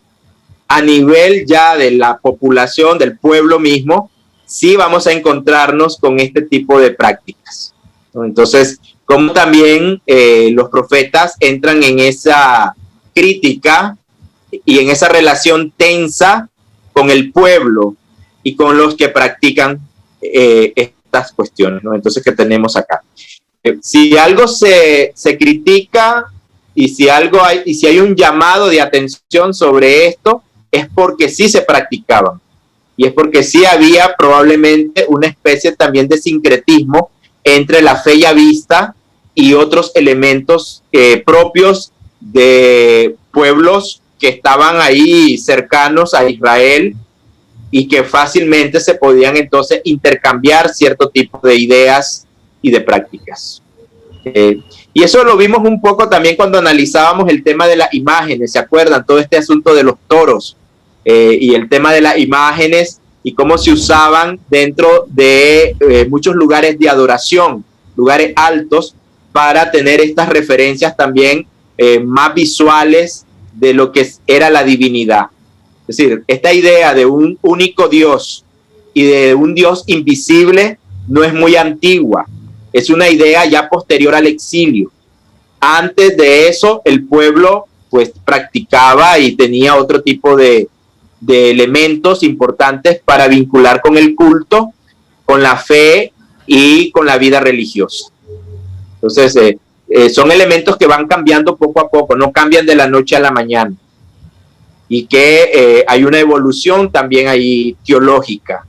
a nivel ya de la población, del pueblo mismo, sí vamos a encontrarnos con este tipo de prácticas, ¿no? Entonces, como también los profetas entran en esa crítica y en esa relación tensa con el pueblo y con los que practican estas cuestiones, ¿no? Entonces, ¿qué tenemos acá? Si algo se critica y si hay un llamado de atención sobre esto, es porque sí se practicaban y es porque sí había probablemente una especie también de sincretismo entre la fe yavista y otros elementos propios de pueblos que estaban ahí cercanos a Israel y que fácilmente se podían entonces intercambiar cierto tipo de ideas y de prácticas. Y eso lo vimos un poco también cuando analizábamos el tema de las imágenes, ¿se acuerdan? Todo este asunto de los toros y el tema de las imágenes y cómo se usaban dentro de muchos lugares de adoración, lugares altos, para tener estas referencias también más visuales de lo que era la divinidad. Es decir, esta idea de un único Dios y de un Dios invisible no es muy antigua. Es una idea ya posterior al exilio. Antes de eso, el pueblo pues practicaba y tenía otro tipo de elementos importantes para vincular con el culto, con la fe y con la vida religiosa. Entonces, son elementos que van cambiando poco a poco, no cambian de la noche a la mañana. Y que hay una evolución también ahí teológica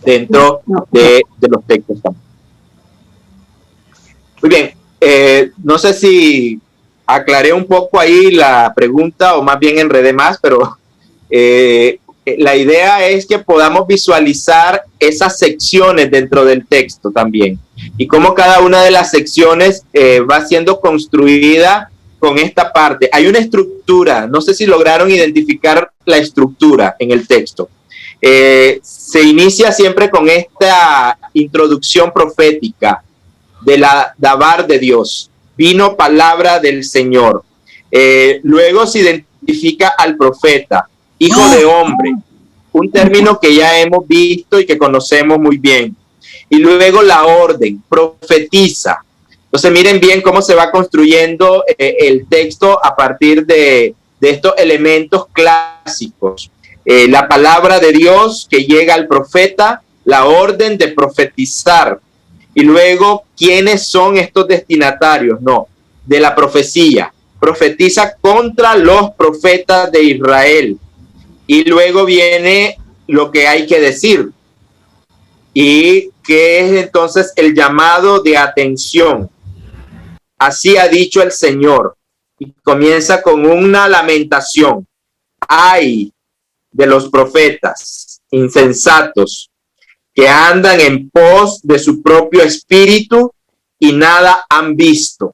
dentro de los textos también. Muy bien, no sé si aclaré un poco ahí la pregunta o más bien enredé más, pero la idea es que podamos visualizar esas secciones dentro del texto también y cómo cada una de las secciones va siendo construida con esta parte. Hay una estructura, no sé si lograron identificar la estructura en el texto. Se inicia siempre con esta introducción profética de la Dabar de Dios. Vino palabra del Señor. Luego se identifica al profeta, hijo de hombre, un término que ya hemos visto y que conocemos muy bien. Y luego la orden, profetiza. Entonces miren bien cómo se va construyendo el texto a partir de estos elementos clásicos. La palabra de Dios que llega al profeta, la orden de profetizar. Y luego, ¿quiénes son estos destinatarios? No, de la profecía. Profetiza contra los profetas de Israel. Y luego viene lo que hay que decir. Y que es entonces el llamado de atención. Así ha dicho el Señor. Y comienza con una lamentación. Ay de los profetas insensatos que andan en pos de su propio espíritu y nada han visto.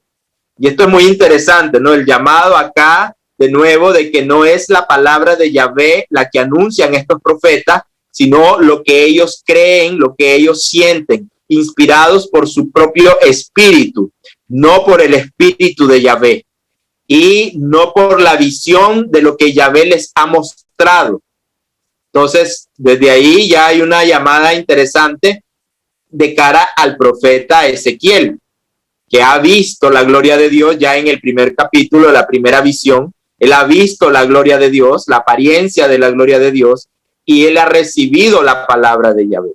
Y esto es muy interesante, ¿no? El llamado acá, de nuevo, de que no es la palabra de Yahvé la que anuncian estos profetas, sino lo que ellos creen, lo que ellos sienten, inspirados por su propio espíritu, no por el espíritu de Yahvé y no por la visión de lo que Yahvé les ha mostrado. Entonces, desde ahí ya hay una llamada interesante de cara al profeta Ezequiel, que ha visto la gloria de Dios ya en el primer capítulo, la primera visión. Él ha visto la gloria de Dios, la apariencia de la gloria de Dios, y él ha recibido la palabra de Yahvé.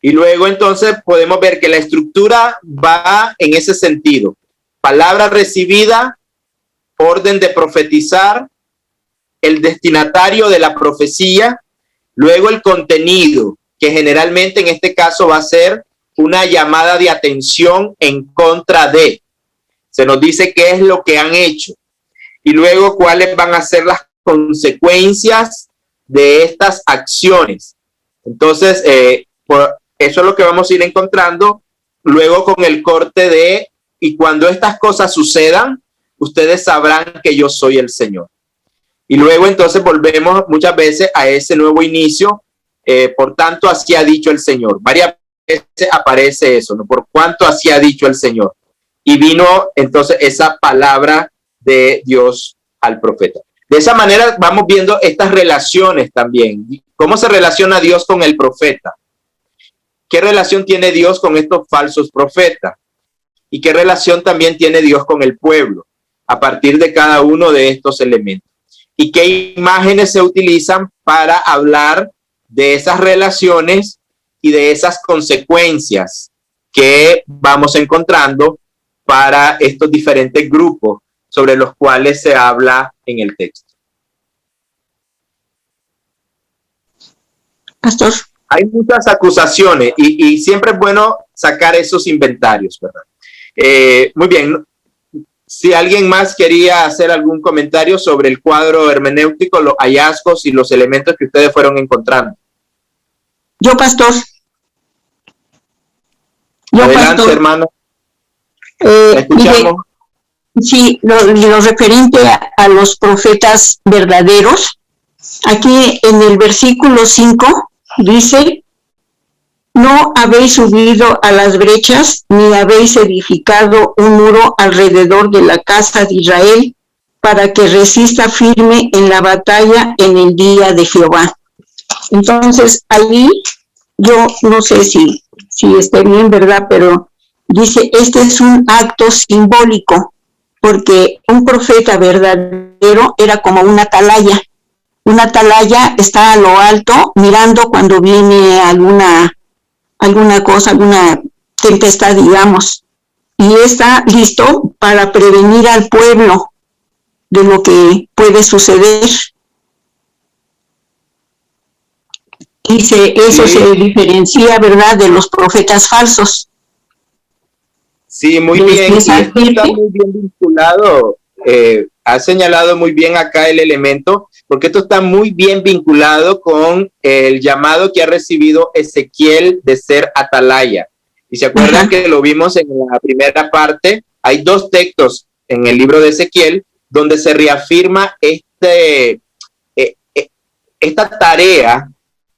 Y luego entonces podemos ver que la estructura va en ese sentido. palabra recibida, orden de profetizar, el destinatario de la profecía, luego el contenido, que generalmente en este caso va a ser una llamada de atención en contra de. Se nos dice qué es lo que han hecho y luego cuáles van a ser las consecuencias de estas acciones. Entonces, eso es lo que vamos a ir encontrando luego con el corte de, y cuando estas cosas sucedan, ustedes sabrán que yo soy el Señor. Y luego entonces volvemos muchas veces a ese nuevo inicio, por tanto así ha dicho el Señor. Varias veces aparece eso, ¿no? Por cuanto así ha dicho el Señor. Y vino entonces esa palabra de Dios al profeta. De esa manera vamos viendo estas relaciones también. ¿Cómo se relaciona Dios con el profeta? ¿Qué relación tiene Dios con estos falsos profetas? ¿Y qué relación también tiene Dios con el pueblo a partir de cada uno de estos elementos? ¿Y qué imágenes se utilizan para hablar de esas relaciones y de esas consecuencias que vamos encontrando para estos diferentes grupos sobre los cuales se habla en el texto? Pastor. Hay muchas acusaciones y siempre es bueno sacar esos inventarios, ¿verdad? Muy bien. Si alguien más quería hacer algún comentario sobre el cuadro hermenéutico, los hallazgos y los elementos que ustedes fueron encontrando. Yo, pastor. Adelante, pastor. Hermano. Escuchamos. Sí, lo referente a los profetas verdaderos. Aquí en el versículo 5 dice: no habéis subido a las brechas, ni habéis edificado un muro alrededor de la casa de Israel, para que resista firme en la batalla en el día de Jehová. Entonces, ahí yo no sé si esté bien, ¿verdad? Pero dice, este es un acto simbólico, porque un profeta verdadero era como una atalaya. Una atalaya está a lo alto mirando cuando viene alguna cosa, alguna tempestad, digamos, y está listo para prevenir al pueblo de lo que puede suceder. Y eso se diferencia, ¿verdad?, de los profetas falsos. Sí, muy bien. Y esto está muy bien vinculado. Ha señalado muy bien acá el elemento, porque esto está muy bien vinculado con el llamado que ha recibido Ezequiel de ser atalaya. Y se acuerdan que lo vimos en la primera parte. Hay dos textos en el libro de Ezequiel donde se reafirma esta tarea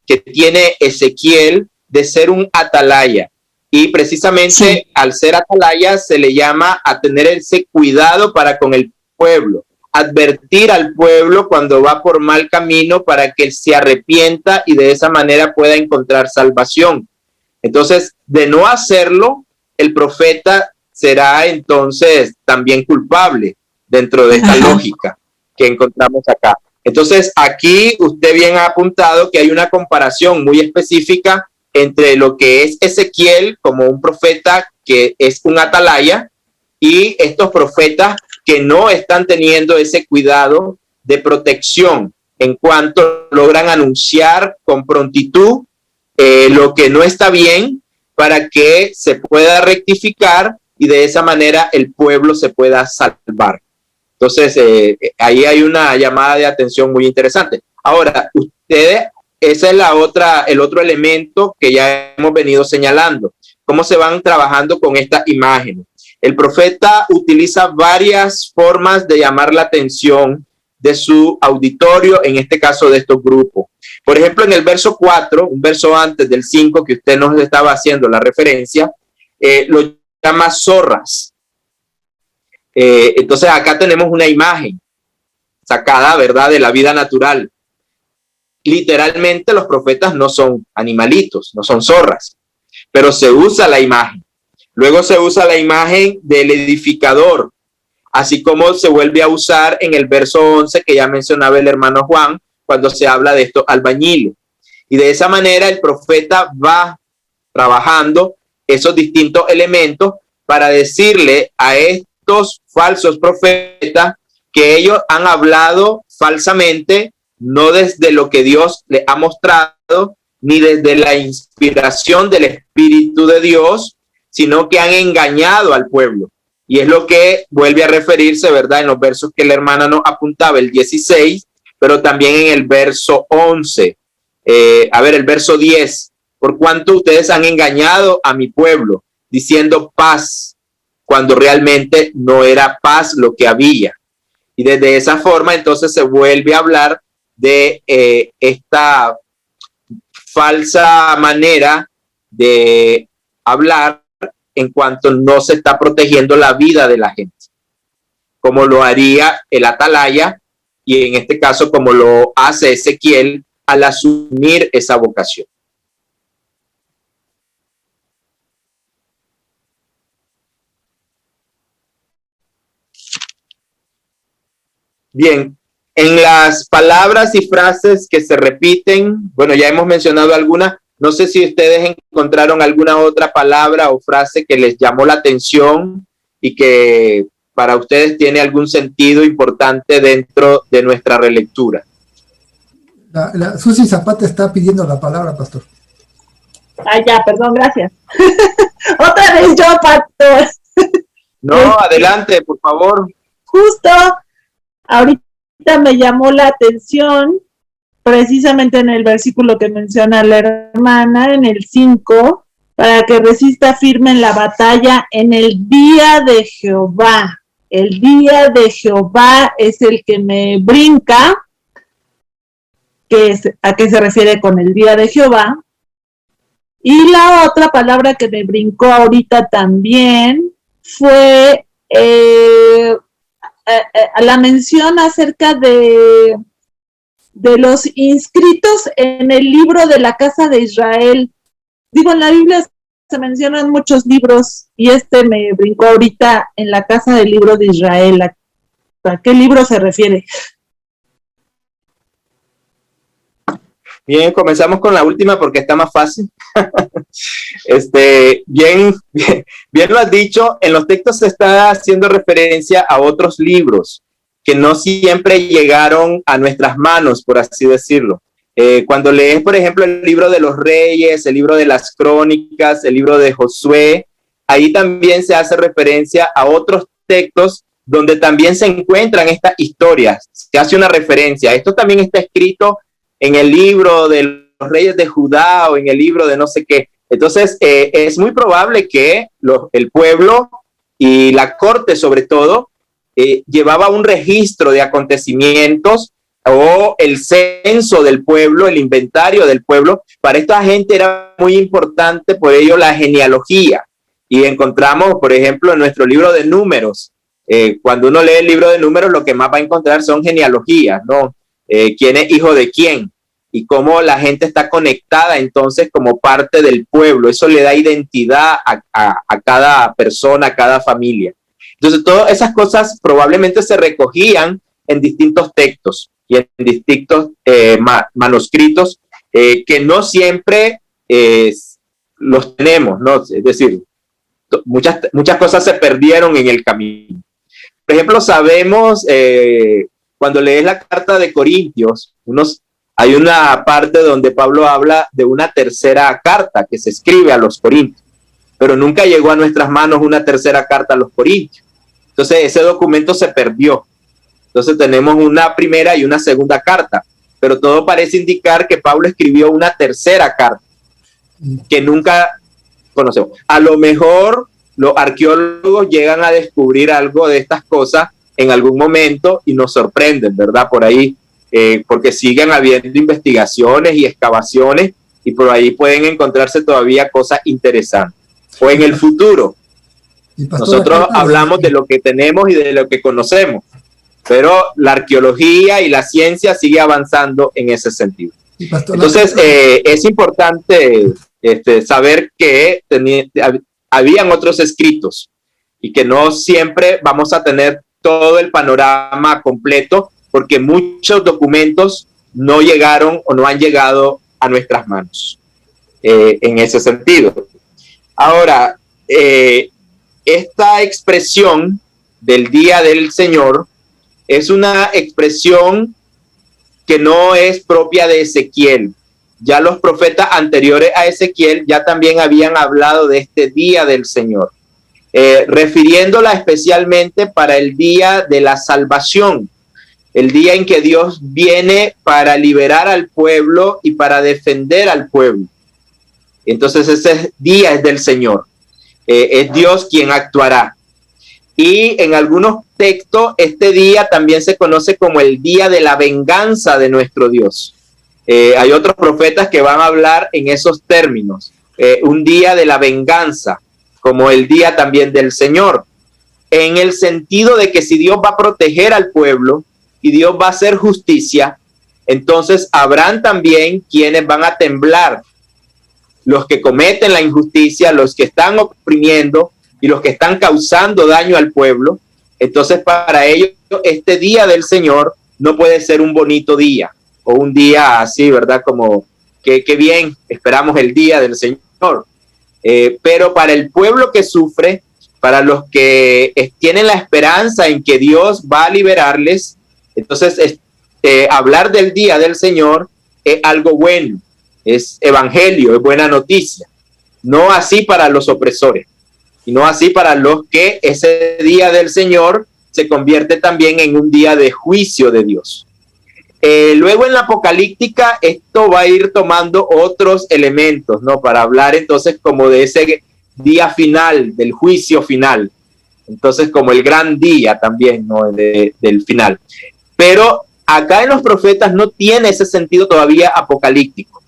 que tiene Ezequiel de ser un atalaya. Y precisamente al ser atalaya se le llama a tener ese cuidado para con el pueblo, advertir al pueblo cuando va por mal camino para que se arrepienta y de esa manera pueda encontrar salvación. Entonces, de no hacerlo, el profeta será entonces también culpable dentro de esta lógica que encontramos acá. Entonces, aquí usted bien ha apuntado que hay una comparación muy específica entre lo que es Ezequiel como un profeta que es un atalaya y estos profetas que no están teniendo ese cuidado de protección en cuanto logran anunciar con prontitud lo que no está bien para que se pueda rectificar y de esa manera el pueblo se pueda salvar. Entonces, ahí hay una llamada de atención muy interesante. Ahora, ustedes, esa es el otro elemento que ya hemos venido señalando. ¿Cómo se van trabajando con estas imágenes? El profeta utiliza varias formas de llamar la atención de su auditorio, en este caso de estos grupos. Por ejemplo, en el verso 4, un verso antes del 5 que usted nos estaba haciendo la referencia, lo llama zorras. Entonces acá tenemos una imagen sacada, ¿verdad?, de la vida natural. Literalmente los profetas no son animalitos, no son zorras, pero se usa la imagen. Luego se usa la imagen del edificador, así como se vuelve a usar en el verso 11 que ya mencionaba el hermano Juan, cuando se habla de estos albañiles. Y de esa manera el profeta va trabajando esos distintos elementos para decirle a estos falsos profetas que ellos han hablado falsamente, no desde lo que Dios les ha mostrado, ni desde la inspiración del Espíritu de Dios, sino que han engañado al pueblo. Y es lo que vuelve a referirse, ¿verdad?, en los versos que la hermana nos apuntaba, el 16, pero también en el verso 11. El verso 10. Por cuanto ustedes han engañado a mi pueblo, diciendo paz, cuando realmente no era paz lo que había. Y desde esa forma, entonces, se vuelve a hablar de esta falsa manera de hablar en cuanto no se está protegiendo la vida de la gente, como lo haría el atalaya, y en este caso como lo hace Ezequiel al asumir esa vocación. Bien, en las palabras y frases que se repiten, bueno, ya hemos mencionado algunas. No sé si ustedes encontraron alguna otra palabra o frase que les llamó la atención y que para ustedes tiene algún sentido importante dentro de nuestra relectura. Susi Zapata está pidiendo la palabra, pastor. Ya, perdón, gracias. Otra vez yo, pastor. No, adelante, por favor. Justo ahorita me llamó la atención, precisamente en el versículo que menciona la hermana, en el 5, para que resista firme en la batalla en el día de Jehová. El día de Jehová es el que me brinca, ¿a qué se refiere con el día de Jehová? Y la otra palabra que me brincó ahorita también fue la mención acerca de los inscritos en el libro de la casa de Israel. Digo, en la Biblia se mencionan muchos libros y me brincó ahorita en la casa del libro de Israel. ¿A qué libro se refiere? Bien, comenzamos con la última porque está más fácil. Bien lo has dicho, en los textos se está haciendo referencia a otros libros que no siempre llegaron a nuestras manos, por así decirlo. Cuando lees, por ejemplo, el libro de los Reyes, el libro de las Crónicas, el libro de Josué, ahí también se hace referencia a otros textos donde también se encuentran estas historias. Se hace una referencia. Esto también está escrito en el libro de los Reyes de Judá o en el libro de no sé qué. Entonces, es muy probable que el pueblo y la corte, sobre todo, llevaba un registro de acontecimientos o el censo del pueblo, el inventario del pueblo. Para esta gente era muy importante, por ello, la genealogía. Y encontramos, por ejemplo, en nuestro libro de Números, cuando uno lee el libro de Números, lo que más va a encontrar son genealogías, ¿no? ¿Quién es hijo de quién? Y cómo la gente está conectada entonces como parte del pueblo. Eso le da identidad a cada persona, a cada familia. Entonces, todas esas cosas probablemente se recogían en distintos textos y en distintos manuscritos que no siempre los tenemos, ¿no? Es decir, muchas cosas se perdieron en el camino. Por ejemplo, sabemos, cuando lees la carta de Corintios, hay una parte donde Pablo habla de una tercera carta que se escribe a los Corintios, pero nunca llegó a nuestras manos una tercera carta a los Corintios. Entonces ese documento se perdió. Entonces tenemos una primera y una segunda carta, pero todo parece indicar que Pablo escribió una tercera carta que nunca conocemos. A lo mejor los arqueólogos llegan a descubrir algo de estas cosas en algún momento y nos sorprenden, ¿verdad? Por ahí, porque siguen habiendo investigaciones y excavaciones y por ahí pueden encontrarse todavía cosas interesantes. O en el futuro. Nosotros hablamos de lo que tenemos y de lo que conocemos, pero la arqueología y la ciencia sigue avanzando en ese sentido. Entonces, es importante saber que habían otros escritos y que no siempre vamos a tener todo el panorama completo, porque muchos documentos no llegaron o no han llegado a nuestras manos en ese sentido. Ahora, esta expresión del día del Señor es una expresión que no es propia de Ezequiel. Ya los profetas anteriores a Ezequiel ya también habían hablado de este día del Señor, refiriéndola especialmente para el día de la salvación, el día en que Dios viene para liberar al pueblo y para defender al pueblo. Entonces ese día es del Señor, es Dios quien actuará. Y en algunos textos este día también se conoce como el día de la venganza de nuestro Dios. Hay otros profetas que van a hablar en esos términos, un día de la venganza, como el día también del Señor, en el sentido de que si Dios va a proteger al pueblo y Dios va a hacer justicia, entonces habrán también quienes van a temblar, los que cometen la injusticia, los que están oprimiendo y los que están causando daño al pueblo. Entonces para ellos este día del Señor no puede ser un bonito día o un día así, ¿verdad? Como que bien, esperamos el día del Señor. Pero para el pueblo que sufre, para los que tienen la esperanza en que Dios va a liberarles, entonces hablar del día del Señor es algo bueno, es evangelio, es buena noticia. No así para los opresores, y no así para los que ese día del Señor se convierte también en un día de juicio de Dios. Luego en la apocalíptica esto va a ir tomando otros elementos, ¿no? Para hablar entonces como de ese día final, del juicio final. Entonces como el gran día también, ¿no? Del final. Pero acá en los profetas no tiene ese sentido todavía apocalíptico,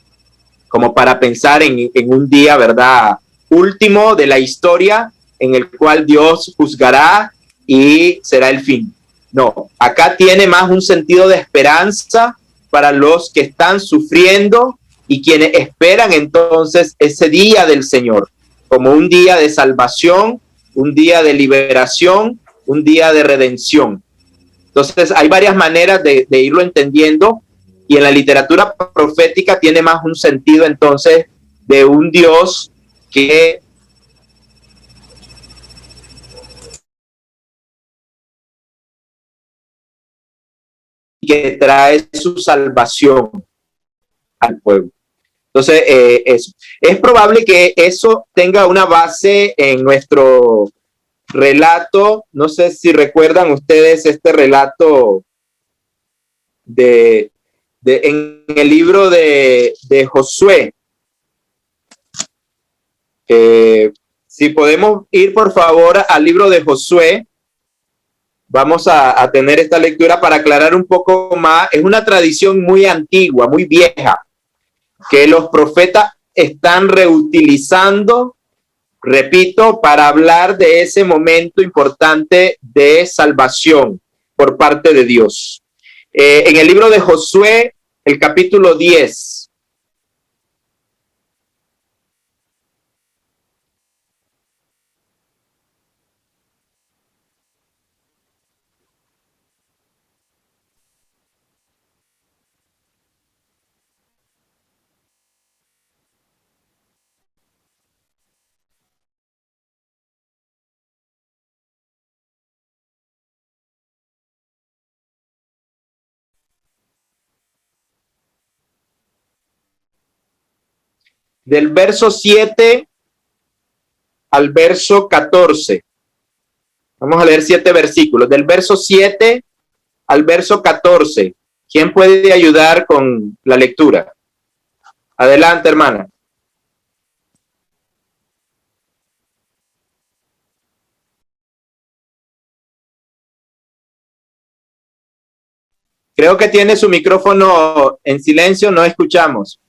como para pensar en un día, ¿verdad?, último de la historia en el cual Dios juzgará y será el fin. No, acá tiene más un sentido de esperanza para los que están sufriendo y quienes esperan entonces ese día del Señor, como un día de salvación, un día de liberación, un día de redención. Entonces hay varias maneras de irlo entendiendo, y en la literatura profética tiene más un sentido entonces de un Dios que trae su salvación al pueblo. Entonces, es probable que eso tenga una base en nuestro relato. No sé si recuerdan ustedes este relato en el libro de Josué. Si podemos ir por favor al libro de Josué, vamos a tener esta lectura para aclarar un poco más. Es una tradición muy antigua, muy vieja, que los profetas están reutilizando, repito, para hablar de ese momento importante de salvación por parte de Dios. En el libro de Josué, el capítulo 10. Del verso 7 al verso 14. Vamos a leer 7 versículos. Del verso 7 al verso 14. ¿Quién puede ayudar con la lectura? Adelante, hermana. Creo que tiene su micrófono en silencio, no escuchamos.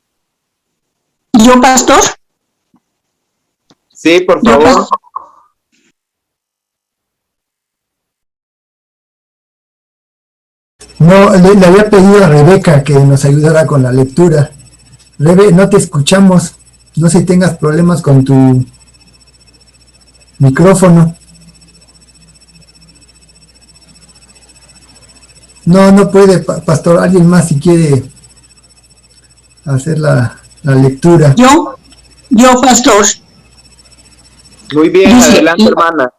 ¿Yo, pastor? Sí, por favor. No, le había pedido a Rebeca que nos ayudara con la lectura. Rebe, no te escuchamos. No sé si tengas problemas con tu micrófono. No puede, pastor. Alguien más si quiere hacer la lectura. Yo, pastor. Muy bien, Dice, adelante, hermana.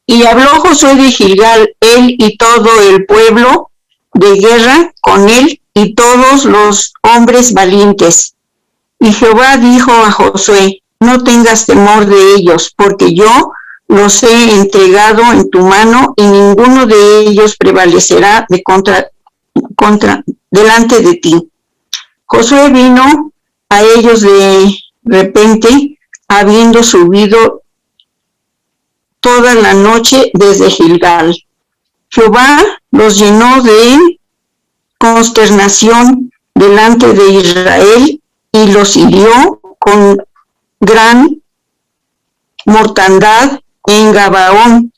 Y habló Josué de Gilgal, él y todo el pueblo de guerra con él y todos los hombres valientes. Y Jehová dijo a Josué, no tengas temor de ellos, porque yo los he entregado en tu mano y ninguno de ellos prevalecerá delante de ti. Josué vino a ellos de repente, habiendo subido toda la noche desde Gilgal. Jehová los llenó de consternación delante de Israel y los hirió con gran mortandad en Gabaón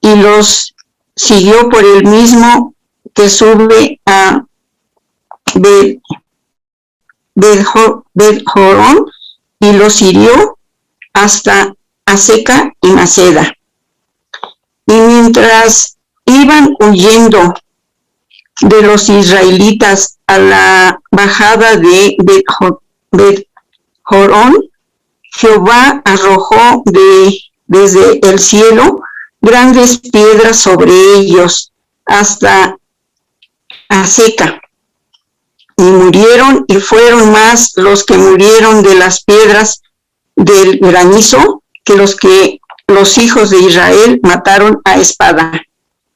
y los siguió por el mismo que sube a Bet-Jorón y los hirió hasta Aseca y Maceda. Y mientras iban huyendo de los israelitas a la bajada de Bet-Jorón, Jehová arrojó desde el cielo grandes piedras sobre ellos hasta Aseca. Y murieron, y fueron más los que murieron de las piedras del granizo que los hijos de Israel mataron a espada.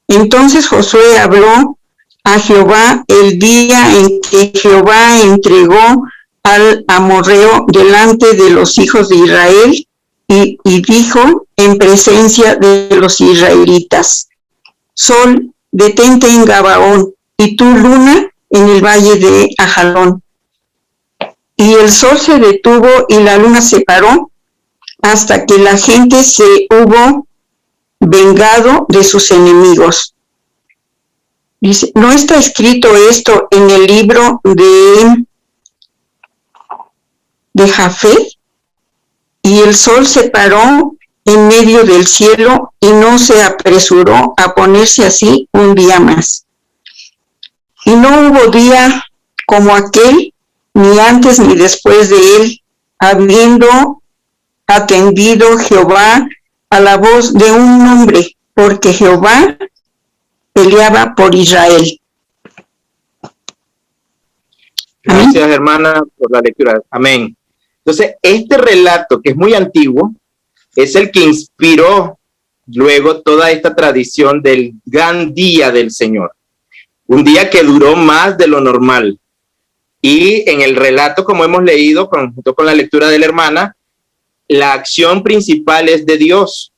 Entonces Josué habló a Jehová el día en que Jehová entregó al amorreo delante de los hijos de Israel y dijo en presencia de los israelitas: Sol, detente en Gabaón, y tú, luna, en el valle de Ajalón. Y el sol se detuvo y la luna se paró hasta que la gente se hubo vengado de sus enemigos. Dice, ¿no está escrito esto en el libro de Jafet? Y el sol se paró en medio del cielo y no se apresuró a ponerse así un día más. Y no hubo día como aquel, ni antes ni después de él, habiendo atendido Jehová a la voz de un hombre, porque Jehová peleaba por Israel. Gracias, hermana, por la lectura. Amén. Entonces, este relato, que es muy antiguo, es el que inspiró luego toda esta tradición del gran día del Señor. Un día que duró más de lo normal. Y en el relato, como hemos leído, junto con la lectura de la hermana, la acción principal es de Dios.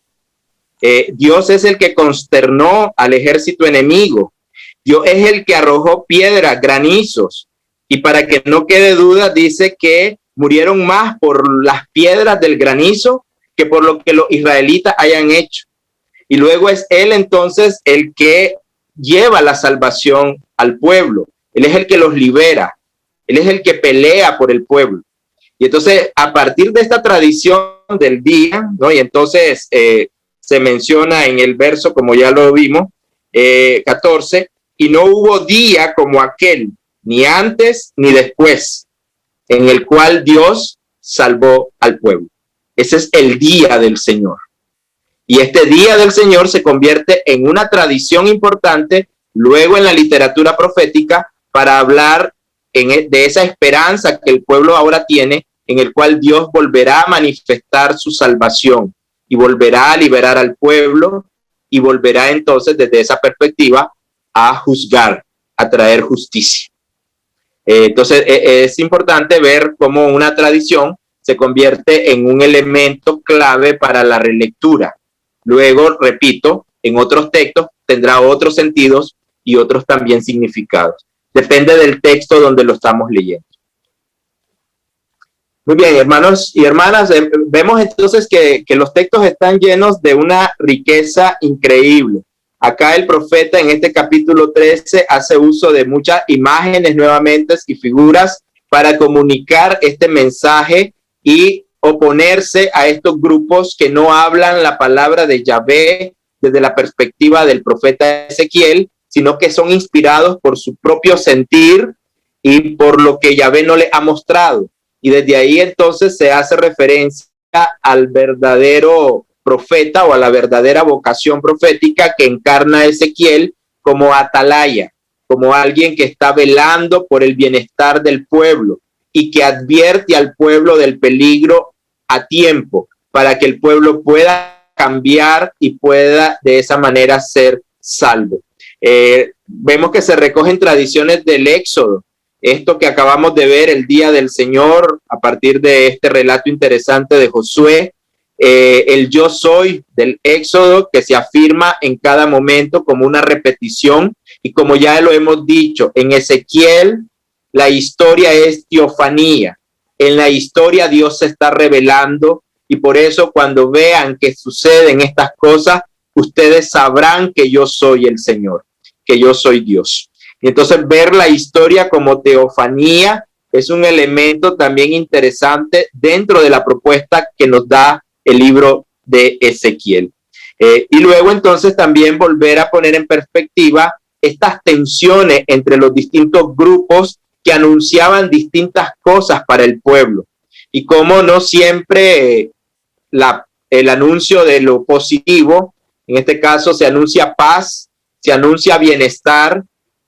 Dios es el que consternó al ejército enemigo. Dios es el que arrojó piedras, granizos. Y para que no quede duda, dice que murieron más por las piedras del granizo que por lo que los israelitas hayan hecho. Y luego es Él entonces el que lleva la salvación al pueblo. Él es el que los libera. Él es el que pelea por el pueblo. Y entonces, a partir de esta tradición del día, ¿no? Y entonces se menciona en el verso, como ya lo vimos, 14, y no hubo día como aquel, ni antes ni después, en el cual Dios salvó al pueblo. Ese es el día del Señor. Y este día del Señor se convierte en una tradición importante luego en la literatura profética para hablar de esa esperanza que el pueblo ahora tiene, en el cual Dios volverá a manifestar su salvación y volverá a liberar al pueblo y volverá entonces desde esa perspectiva a juzgar, a traer justicia. Entonces es importante ver cómo una tradición se convierte en un elemento clave para la relectura. Luego, repito, en otros textos tendrá otros sentidos y otros también significados. Depende del texto donde lo estamos leyendo. Muy bien, hermanos y hermanas, vemos entonces que los textos están llenos de una riqueza increíble. Acá el profeta en este capítulo 13 hace uso de muchas imágenes nuevamente y figuras para comunicar este mensaje y oponerse a estos grupos que no hablan la palabra de Yahvé desde la perspectiva del profeta Ezequiel, sino que son inspirados por su propio sentir y por lo que Yahvé no les ha mostrado. Y desde ahí entonces se hace referencia al verdadero profeta o a la verdadera vocación profética que encarna Ezequiel como atalaya, como alguien que está velando por el bienestar del pueblo y que advierte al pueblo del peligro a tiempo para que el pueblo pueda cambiar y pueda de esa manera ser salvo. Vemos que se recogen tradiciones del Éxodo, esto que acabamos de ver, el día del Señor, a partir de este relato interesante de Josué, el yo soy del Éxodo que se afirma en cada momento como una repetición, y como ya lo hemos dicho, en Ezequiel la historia es teofanía, en la historia Dios se está revelando, y por eso cuando vean que suceden estas cosas, ustedes sabrán que yo soy el Señor, que yo soy Dios. Y entonces ver la historia como teofanía es un elemento también interesante dentro de la propuesta que nos da el libro de Ezequiel. Y luego entonces también volver a poner en perspectiva estas tensiones entre los distintos grupos que anunciaban distintas cosas para el pueblo y cómo no siempre el anuncio de lo positivo, en este caso se anuncia paz, se anuncia bienestar,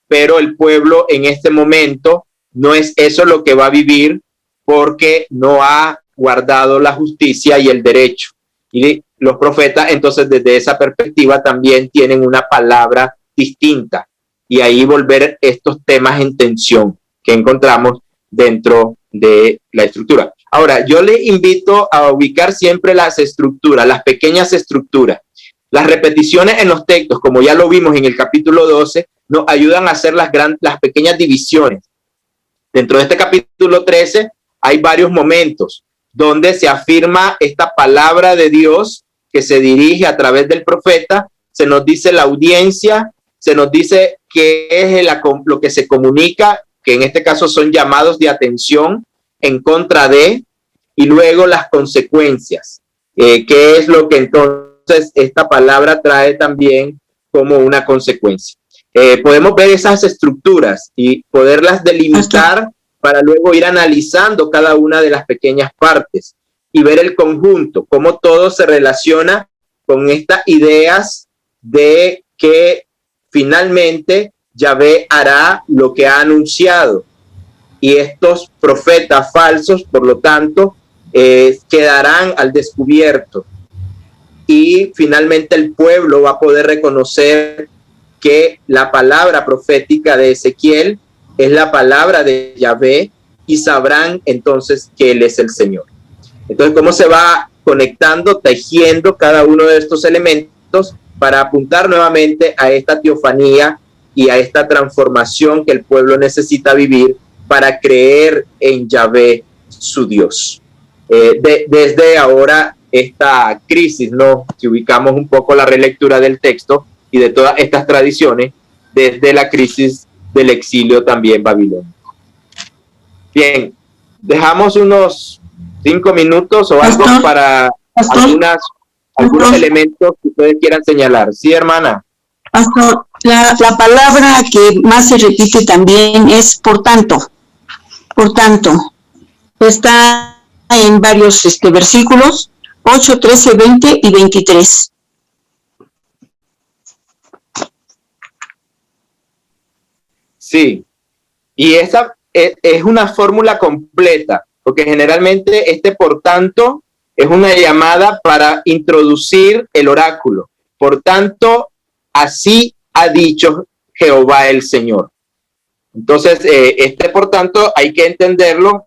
pero el pueblo en este momento no es eso lo que va a vivir porque no ha guardado la justicia y el derecho. Y los profetas entonces desde esa perspectiva también tienen una palabra distinta y ahí volver estos temas en tensión que encontramos dentro de la estructura. Ahora, yo le invito a ubicar siempre las estructuras, las pequeñas estructuras. Las repeticiones en los textos, como ya lo vimos en el capítulo 12, nos ayudan a hacer las pequeñas divisiones. Dentro de este capítulo 13 hay varios momentos donde se afirma esta palabra de Dios que se dirige a través del profeta, se nos dice la audiencia, se nos dice qué es lo que se comunica, que en este caso son llamados de atención en contra de, y luego las consecuencias, qué es lo que entonces esta palabra trae también como una consecuencia. Podemos ver esas estructuras y poderlas delimitar para luego ir analizando cada una de las pequeñas partes y ver el conjunto, cómo todo se relaciona con estas ideas de que finalmente Yahvé hará lo que ha anunciado. Y estos profetas falsos, por lo tanto, quedarán al descubierto. Y finalmente el pueblo va a poder reconocer que la palabra profética de Ezequiel es la palabra de Yahvé y sabrán entonces que Él es el Señor. Entonces, ¿cómo se va conectando, tejiendo cada uno de estos elementos para apuntar nuevamente a esta teofanía y a esta transformación que el pueblo necesita vivir para creer en Yahvé, su Dios? Desde ahora, esta crisis, ¿no? Si ubicamos un poco la relectura del texto y de todas estas tradiciones, desde la crisis del exilio también babilónico. Bien, dejamos unos 5 minutos o algo para algunos elementos que ustedes quieran señalar. Sí, hermana. Pastor, la palabra que más se repite también es por tanto. Por tanto, está en varios versículos, 8, 13, 20 y 23. Sí, y esa es una fórmula completa, porque generalmente por tanto es una llamada para introducir el oráculo. Por tanto, así ha dicho Jehová el Señor. Entonces, por tanto, hay que entenderlo,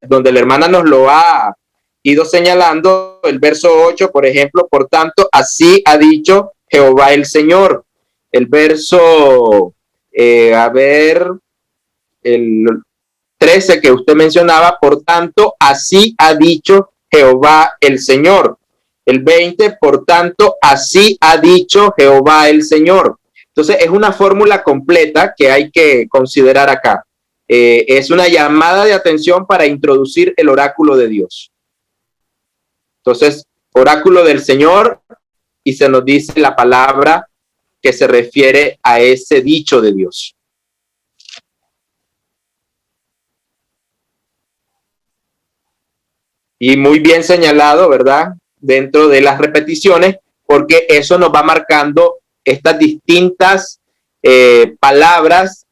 donde la hermana nos lo ha ido señalando, el verso 8, por ejemplo, por tanto, así ha dicho Jehová el Señor. El verso, el 13 que usted mencionaba, por tanto, así ha dicho Jehová el Señor. El 20, por tanto, así ha dicho Jehová el Señor. Entonces, es una fórmula completa que hay que considerar acá. Es una llamada de atención para introducir el oráculo de Dios. Entonces, oráculo del Señor, y se nos dice la palabra que se refiere a ese dicho de Dios. Y muy bien señalado, ¿verdad? dentro de las repeticiones, porque eso nos va marcando estas distintas palabras,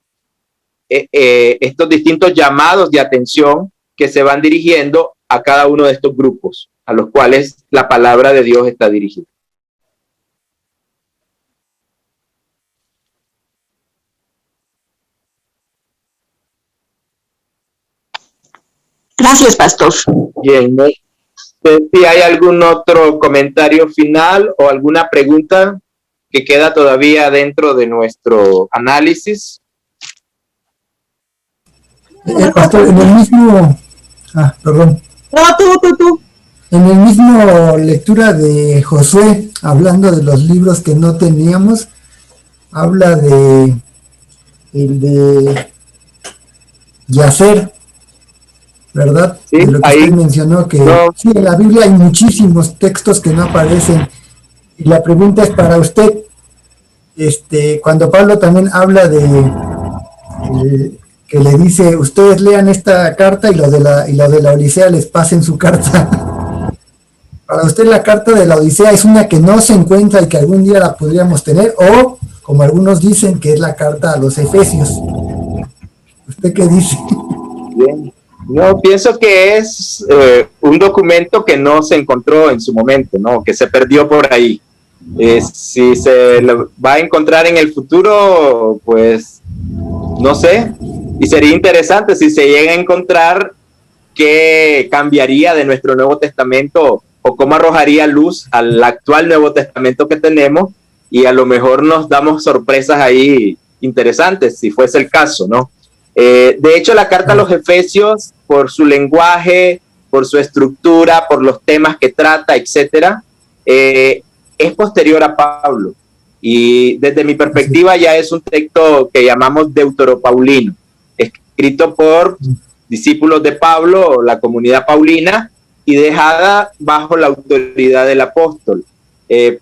estos distintos llamados de atención que se van dirigiendo a cada uno de estos grupos, a los cuales la palabra de Dios está dirigida. Gracias, pastor. Bien, ¿no? Si hay algún otro comentario final o alguna pregunta que queda todavía dentro de nuestro análisis. Pastor, en el mismo... perdón. No, tú. En el mismo lectura de Josué, hablando de los libros que no teníamos, habla de el de Yacer, ¿verdad? Sí, de lo que ahí usted mencionó, que no. sí, en la Biblia hay muchísimos textos que no aparecen. Y la pregunta es para usted, cuando Pablo también habla de que le dice, ustedes lean esta carta y lo de la Odisea les pasen su carta. Para usted la carta de la Odisea es una que no se encuentra y que algún día la podríamos tener, o como algunos dicen que es la carta a los Efesios. ¿Usted qué dice? Bien. No, pienso que es un documento que no se encontró en su momento, ¿no? Que se perdió por ahí. Si se lo va a encontrar en el futuro, pues no sé. Y sería interesante si se llega a encontrar qué cambiaría de nuestro Nuevo Testamento o cómo arrojaría luz al actual Nuevo Testamento que tenemos, y a lo mejor nos damos sorpresas ahí interesantes, si fuese el caso, ¿no? De hecho, la carta a los Efesios, por su lenguaje, por su estructura, por los temas que trata, etcétera, es posterior a Pablo. Y desde mi perspectiva ya es un texto que llamamos deuteropaulino, escrito por discípulos de Pablo, la comunidad paulina, y dejada bajo la autoridad del apóstol.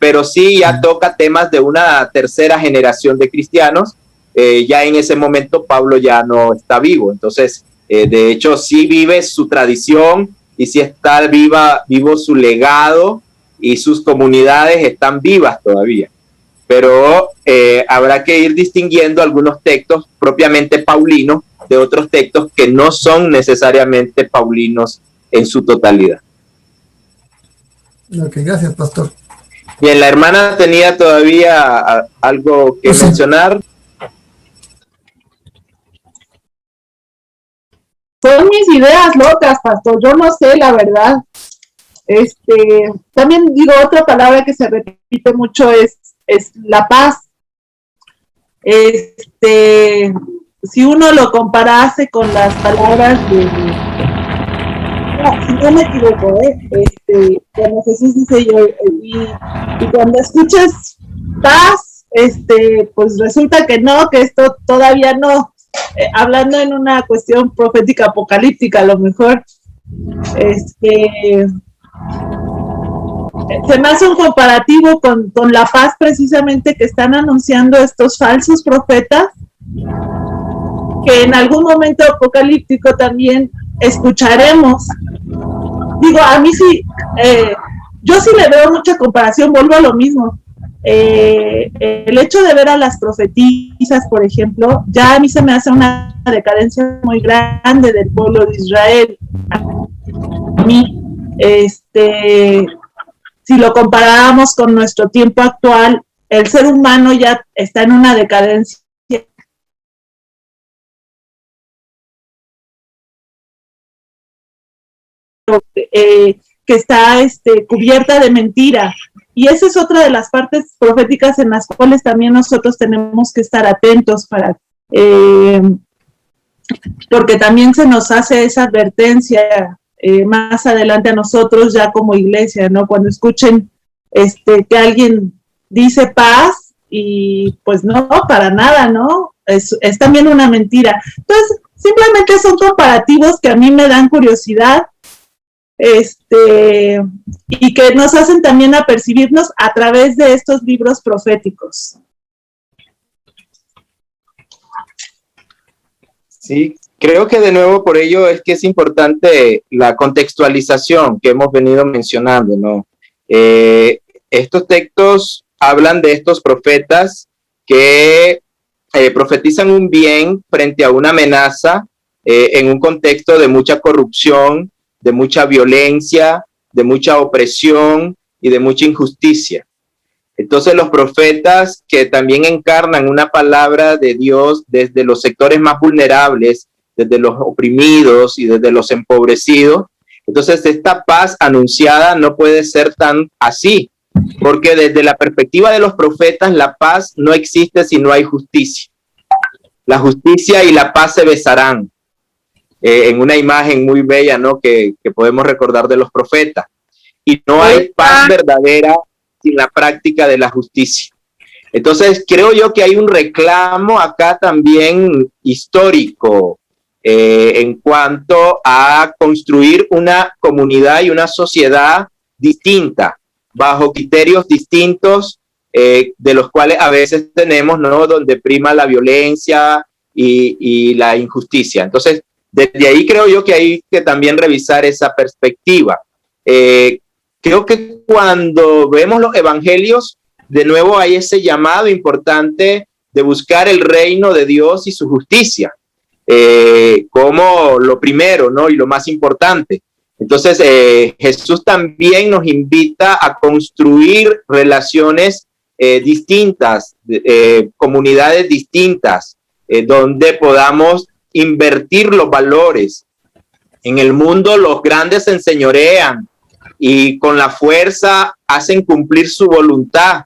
Pero sí ya toca temas de una tercera generación de cristianos. Ya en ese momento Pablo ya no está vivo, entonces de hecho sí vive su tradición y sí está vivo su legado, y sus comunidades están vivas todavía, pero habrá que ir distinguiendo algunos textos propiamente paulinos de otros textos que no son necesariamente paulinos en su totalidad. Ok, gracias, pastor. Bien, la hermana tenía todavía algo que mencionar. Son mis ideas locas, pastor, yo no sé, la verdad. También digo, otra palabra que se repite mucho es la paz. Si uno lo comparase con las palabras si no me equivoco, cuando Jesús dice yo, y cuando escuchas paz, pues resulta que no, que esto todavía no. Hablando en una cuestión profética apocalíptica, a lo mejor, se me hace un comparativo con la paz precisamente que están anunciando estos falsos profetas, que en algún momento apocalíptico también escucharemos. Digo, a mí sí, yo sí le veo mucha comparación, vuelvo a lo mismo. El hecho de ver a las profetisas, por ejemplo, ya a mí se me hace una decadencia muy grande del pueblo de Israel. A mí, si lo comparamos con nuestro tiempo actual, el ser humano ya está en una decadencia que está cubierta de mentira. Y esa es otra de las partes proféticas en las cuales también nosotros tenemos que estar atentos porque también se nos hace esa advertencia más adelante a nosotros ya como iglesia, ¿no? Cuando escuchen que alguien dice paz y pues no, para nada, ¿no? Es también una mentira. Entonces, simplemente son comparativos que a mí me dan curiosidad, y que nos hacen también apercibirnos a través de estos libros proféticos. Sí, creo que de nuevo por ello es que es importante la contextualización que hemos venido mencionando, ¿no? Estos textos hablan de estos profetas que profetizan un bien frente a una amenaza en un contexto de mucha corrupción, de mucha violencia, de mucha opresión y de mucha injusticia. Entonces los profetas que también encarnan una palabra de Dios desde los sectores más vulnerables, desde los oprimidos y desde los empobrecidos, entonces esta paz anunciada no puede ser tan así, porque desde la perspectiva de los profetas la paz no existe si no hay justicia. La justicia y la paz se besarán, en una imagen muy bella, ¿no? que podemos recordar de los profetas. Y no hay paz verdadera sin la práctica de la justicia. Entonces creo yo que hay un reclamo acá también histórico en cuanto a construir una comunidad y una sociedad distinta, bajo criterios distintos, de los cuales a veces tenemos, ¿no? Donde prima la violencia y la injusticia. Entonces, desde ahí creo yo que hay que también revisar esa perspectiva. Creo que cuando vemos los evangelios, de nuevo hay ese llamado importante de buscar el reino de Dios y su justicia, como lo primero, ¿no? Y lo más importante. Entonces, Jesús también nos invita a construir relaciones distintas, comunidades distintas, donde podamos invertir los valores. En el mundo los grandes se enseñorean y con la fuerza hacen cumplir su voluntad,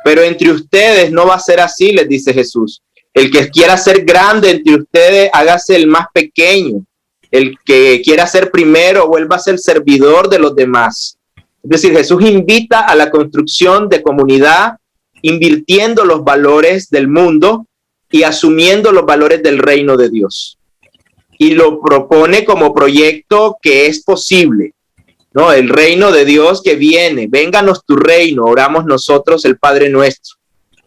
pero entre ustedes no va a ser así, les dice Jesús. El que quiera ser grande entre ustedes, hágase el más pequeño. El que quiera ser primero, vuelva a ser servidor de los demás. Es decir, Jesús invita a la construcción de comunidad, invirtiendo los valores del mundo y asumiendo los valores del reino de Dios. Y lo propone como proyecto que es posible, ¿no? El reino de Dios que viene. Vénganos tu reino, oramos nosotros el Padre nuestro.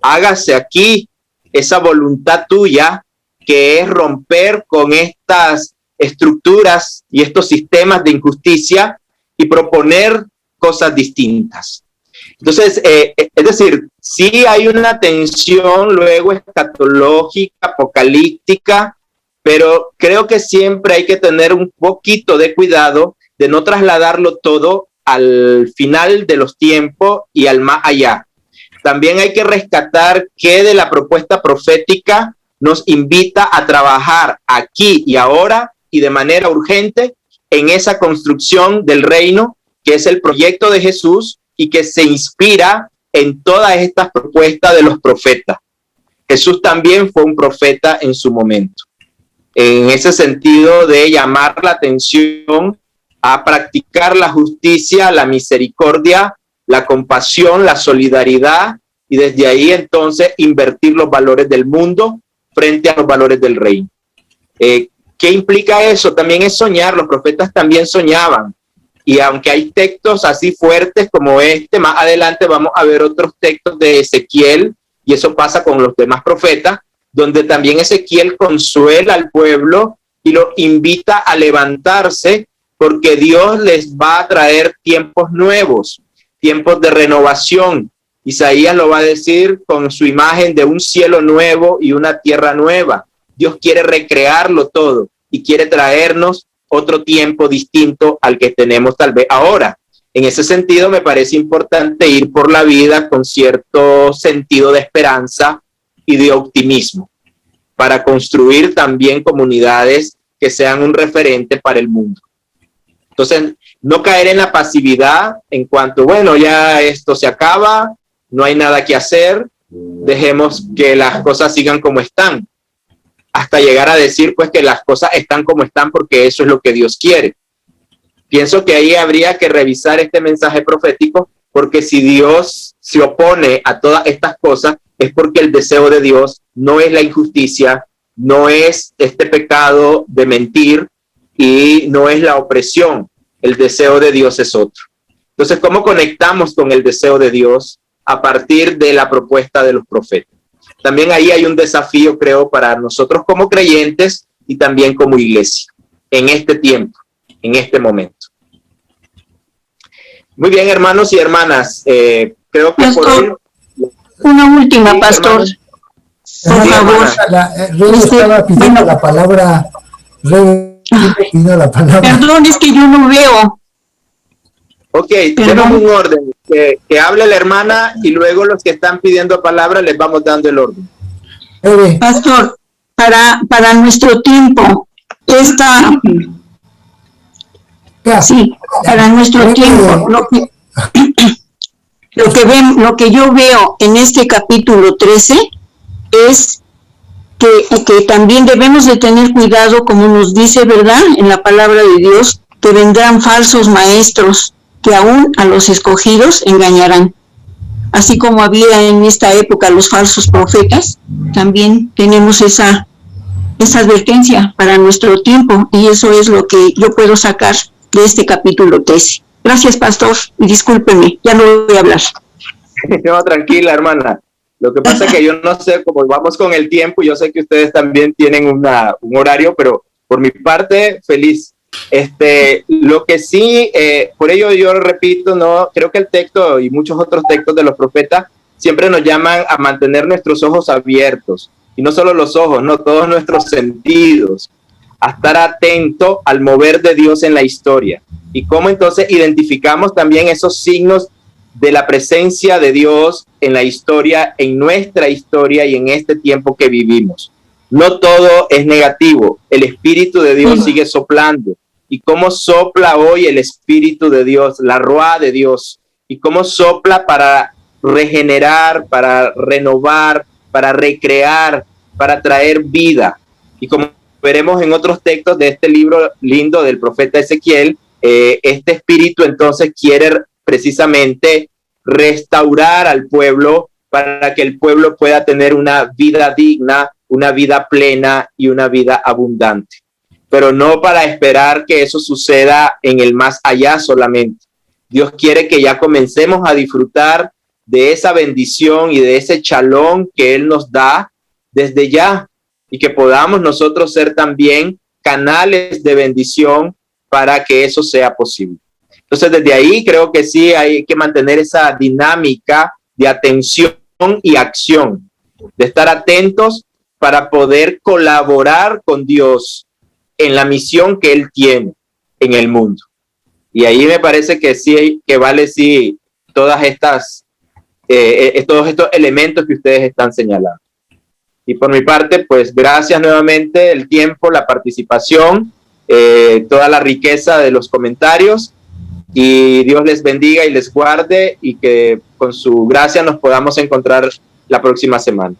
Hágase aquí esa voluntad tuya, que es romper con estas estructuras y estos sistemas de injusticia y proponer cosas distintas. Entonces, es decir, sí hay una tensión luego escatológica, apocalíptica, pero creo que siempre hay que tener un poquito de cuidado de no trasladarlo todo al final de los tiempos y al más allá. También hay que rescatar que de la propuesta profética nos invita a trabajar aquí y ahora y de manera urgente en esa construcción del reino, que es el proyecto de Jesús y que se inspira en todas estas propuestas de los profetas. Jesús también fue un profeta en su momento, en ese sentido de llamar la atención a practicar la justicia, la misericordia, la compasión, la solidaridad, y desde ahí entonces invertir los valores del mundo frente a los valores del reino. ¿Qué implica eso? También es soñar. Los profetas también soñaban. Y aunque hay textos así fuertes como este, más adelante vamos a ver otros textos de Ezequiel, y eso pasa con los demás profetas, donde también Ezequiel consuela al pueblo y lo invita a levantarse, porque Dios les va a traer tiempos nuevos, tiempos de renovación. Isaías lo va a decir con su imagen de un cielo nuevo y una tierra nueva. Dios quiere recrearlo todo y quiere traernos otro tiempo distinto al que tenemos tal vez ahora. En ese sentido, me parece importante ir por la vida con cierto sentido de esperanza y de optimismo, para construir también comunidades que sean un referente para el mundo. Entonces, no caer en la pasividad en cuanto, bueno, ya esto se acaba, no hay nada que hacer, dejemos que las cosas sigan como están, hasta llegar a decir pues que las cosas están como están porque eso es lo que Dios quiere. Pienso que ahí habría que revisar este mensaje profético, porque si Dios se opone a todas estas cosas es porque el deseo de Dios no es la injusticia, no es este pecado de mentir y no es la opresión. El deseo de Dios es otro. Entonces, ¿cómo conectamos con el deseo de Dios a partir de la propuesta de los profetas? También ahí hay un desafío, creo, para nosotros como creyentes y también como iglesia, en este tiempo, en este momento. Muy bien, hermanos y hermanas. Creo que Pastor, una última, Sí, pastor. hermano. Por Sí, favor. hermana. Rey estaba pidiendo bueno. la palabra. Rey pidiendo la palabra. Perdón, es que yo no veo. Ok, Perdón. tenemos un orden. Que hable la hermana y luego los que están pidiendo palabra les vamos dando el orden. Pastor, para nuestro tiempo, sí, para nuestro tiempo, lo que yo veo en este capítulo 13 es que también debemos de tener cuidado, como nos dice, ¿verdad?, en la palabra de Dios, que vendrán falsos maestros que aún a los escogidos engañarán. Así como había en esta época los falsos profetas, también tenemos esa advertencia para nuestro tiempo, y eso es lo que yo puedo sacar de este capítulo 13. Gracias, pastor, y discúlpenme, ya no voy a hablar. No, tranquila, hermana. Lo que pasa es que yo no sé cómo vamos con el tiempo. Yo sé que ustedes también tienen un horario, pero por mi parte, feliz. Lo que sí, por ello yo repito, no creo que el texto y muchos otros textos de los profetas siempre nos llaman a mantener nuestros ojos abiertos, y no solo los ojos, no, todos nuestros sentidos, a estar atento al mover de Dios en la historia, y cómo entonces identificamos también esos signos de la presencia de Dios en la historia, en nuestra historia y en este tiempo que vivimos. No todo es negativo, el Espíritu de Dios sigue soplando. Y cómo sopla hoy el Espíritu de Dios, la Ruá de Dios, y cómo sopla para regenerar, para renovar, para recrear, para traer vida. Y como veremos en otros textos de este libro lindo del profeta Ezequiel, este Espíritu entonces quiere precisamente restaurar al pueblo para que el pueblo pueda tener una vida digna, una vida plena y una vida abundante. Pero no para esperar que eso suceda en el más allá solamente. Dios quiere que ya comencemos a disfrutar de esa bendición y de ese shalom que Él nos da desde ya, y que podamos nosotros ser también canales de bendición para que eso sea posible. Entonces, desde ahí creo que sí hay que mantener esa dinámica de atención y acción, de estar atentos para poder colaborar con Dios en la misión que Él tiene en el mundo. Y ahí me parece que sí, que vale sí todas estas, todos estos elementos que ustedes están señalando. Y por mi parte, pues gracias nuevamente, el tiempo, la participación, toda la riqueza de los comentarios, y Dios les bendiga y les guarde, y que con su gracia nos podamos encontrar la próxima semana.